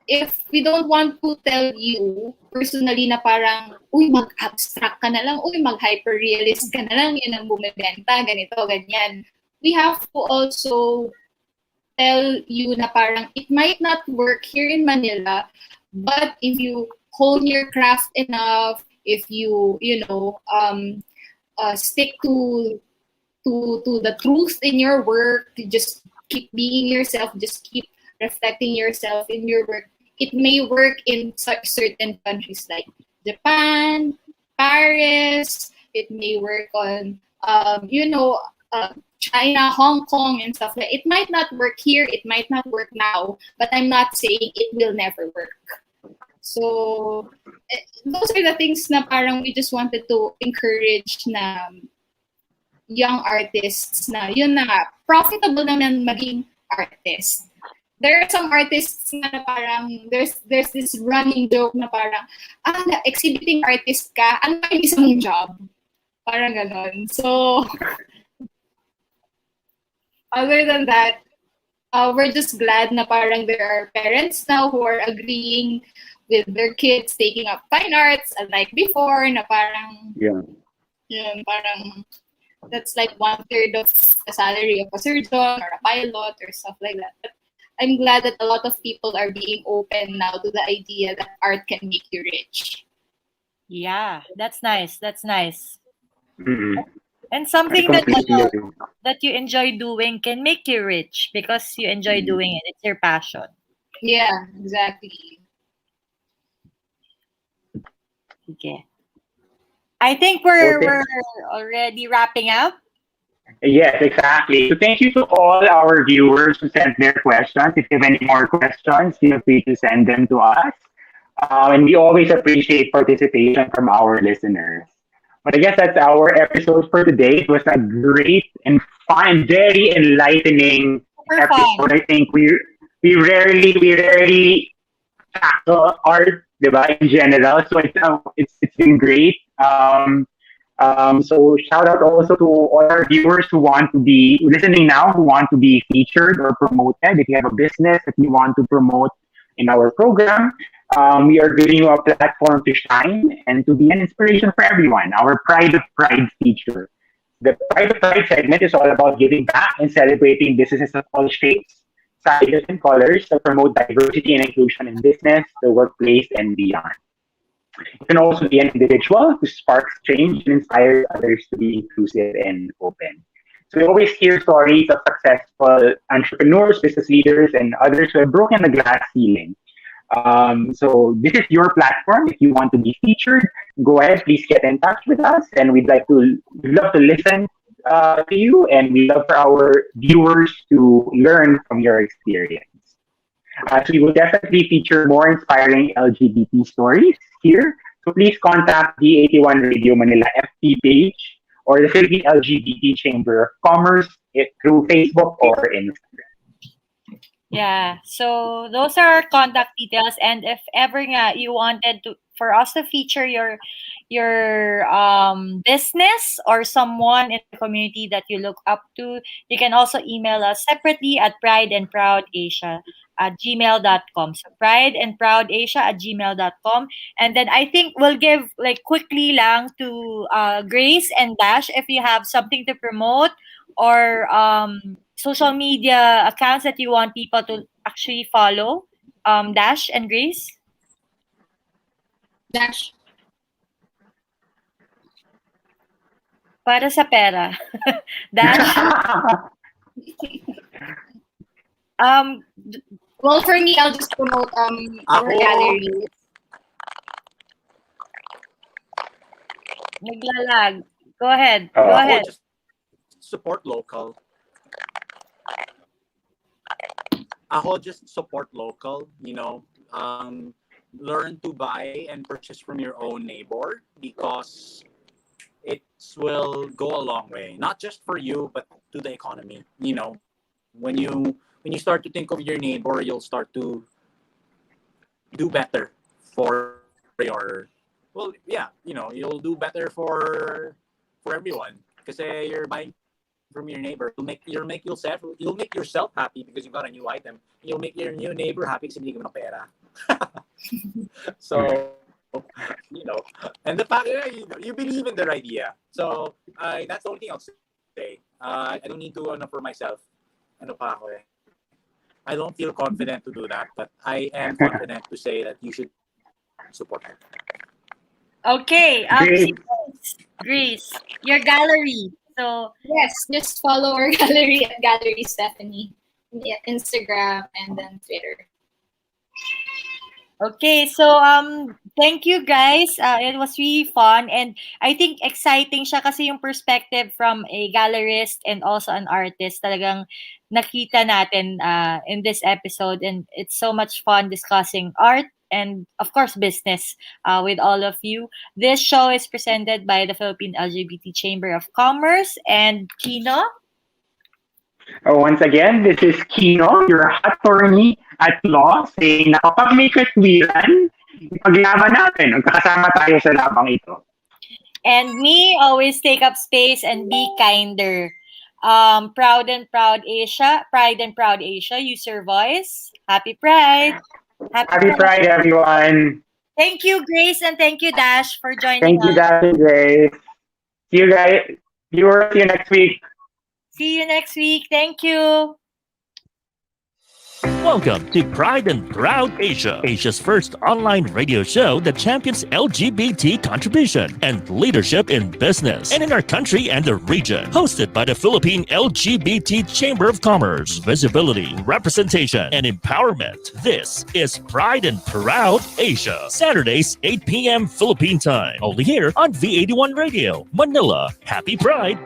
If we don't want to tell you personally na parang, uy, mag-abstract ka na lang, uy, mag-hyper-realist ka na lang, yun ang bumibenta, ganito, ganyan. We have to also tell you na parang it might not work here in Manila, but if you hone your craft enough, if you stick to the truth in your work, to just keep being yourself, just keep reflecting yourself in your work, it may work in certain countries like Japan, Paris. It may work on China, Hong Kong, and stuff like that. It might not work here, it might not work now, but I'm not saying it will never work. So, those are the things na parang we just wanted to encourage na young artists na yun na profitable naman maging artist. There are some artists na parang there's this running joke na parang exhibiting artist ka, ano yung isa mong job? Parang ganon. So, other than that, we're just glad na parang there are parents now who are agreeing with their kids taking up fine arts, unlike before, na parang, parang that's like 1/3 of the salary of a surgeon or a pilot or stuff like that. But I'm glad that a lot of people are being open now to the idea that art can make you rich. Yeah, that's nice. That's nice. Mm-hmm. And something I completely agree. that you enjoy doing can make you rich because you enjoy doing it. It's your passion. Yeah, exactly. Okay. I think we're already wrapping up. Yes, exactly. So thank you to all our viewers who sent their questions. If you have any more questions, feel free to send them to us. And we always appreciate participation from our listeners. But I guess that's our episode for today. It was a great and fun, very enlightening Super fun. episode. I think we rarely tackle art, diba, in general. So it's been great. So shout out also to all our viewers who want to be listening now, who want to be featured or promoted. If you have a business that you want to promote in our program, we are giving you a platform to shine and to be an inspiration for everyone. Our Pride of Pride feature. The Pride of Pride segment is all about giving back and celebrating businesses of all shapes, sizes, and colors that promote diversity and inclusion in business, the workplace, and beyond. You can also be an individual who sparks change and inspires others to be inclusive and open. So we always hear stories of successful entrepreneurs, business leaders, and others who have broken the glass ceiling. So this is your platform. If you want to be featured, go ahead. Please get in touch with us, and we'd love to listen to you, and we love for our viewers to learn from your experience. So we will definitely feature more inspiring LGBT stories here. So please contact the 81 Radio Manila FB page or the Philippine LGBT Chamber of Commerce through Facebook or Instagram. Yeah. So those are our contact details, and if ever nga you wanted to for us to feature your business or someone in the community that you look up to, you can also email us separately at prideandproudasia@gmail.com. So prideandproudasia@gmail.com. And then I think we'll give like quickly lang to Grace and Dash if you have something to promote or social media accounts that you want people to actually follow. Dash and Grace? Dash. Para sa pera. Dash? Well, for me, I'll just promote our gallery. Naglalag. Go ahead. Go Or ahead. just support local. Ako just support local, learn to buy and purchase from your own neighbor because it will go a long way, not just for you, but to the economy. When you start to think of your neighbor, you'll start to do better for you'll do better for everyone because you're buying from your neighbor. You'll make yourself happy because you got a new item. You'll make your new neighbor happy kasi hindi ka ng pera. So, and the fact you believe in their idea. So, that's the only thing I'll say. I don't need to for myself. I don't feel confident to do that, but I am confident to say that you should support her. Okay. Grace, your gallery. So yes, just follow our gallery at Gallery Stephanie, Instagram and then Twitter. Okay, so thank you guys. It was really fun and I think exciting siya kasi yung perspective from a gallerist and also an artist talagang nakita natin in this episode, and it's so much fun discussing art and of course business with all of you. This show is presented by the Philippine LGBT Chamber of Commerce and Quino. Once again, this is Quino, your attorney at law, saying na kapag may katwiran, ipaglaban natin. Magkakasama tayo sa labang ito. And me, always take up space and be kinder. Proud and Proud Asia. Pride and Proud Asia. Use your voice. Happy Pride. Happy Pride, everyone. Thank you, Grace, and thank you, Dash, for joining Thank you, us. Dash and Grace. See you guys. Viewers, see you next week. See you next week. Thank you. Welcome to Pride and Proud Asia, Asia's first online radio show that champions LGBT contribution and leadership in business and in our country and the region. Hosted by the Philippine LGBT Chamber of Commerce, visibility, representation, and empowerment. This is Pride and Proud Asia. Saturdays, 8 p.m. Philippine time. Only here on V81 Radio, Manila. Happy Pride!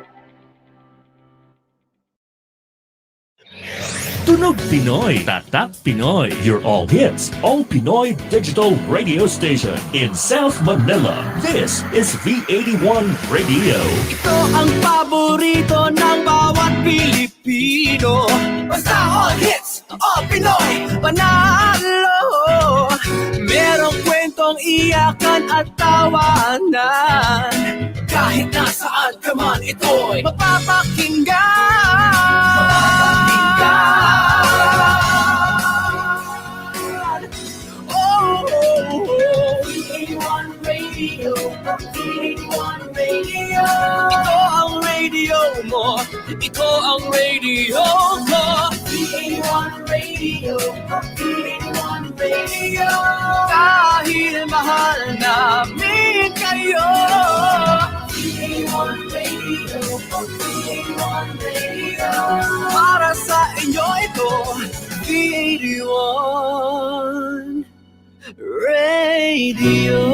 Tunog Pinoy, Tatak Pinoy, your all hits, all Pinoy digital radio station in South Manila. This is V81 Radio. Ito ang paborito ng bawat Pilipino. Basta all hits, all Pinoy, panalo. Merong kwentong iyakan at tawanan. Kahit nasaan ka man, ito'y mapapakinggan. V81 Radio, V81 Radio. Ito ang radio mo, ito ang radio ko. V81 Radio, V81 Radio. Dahil mahal namin kayo. V81 Radio, V81 Radio. Para sa inyo ito, V81 Radio.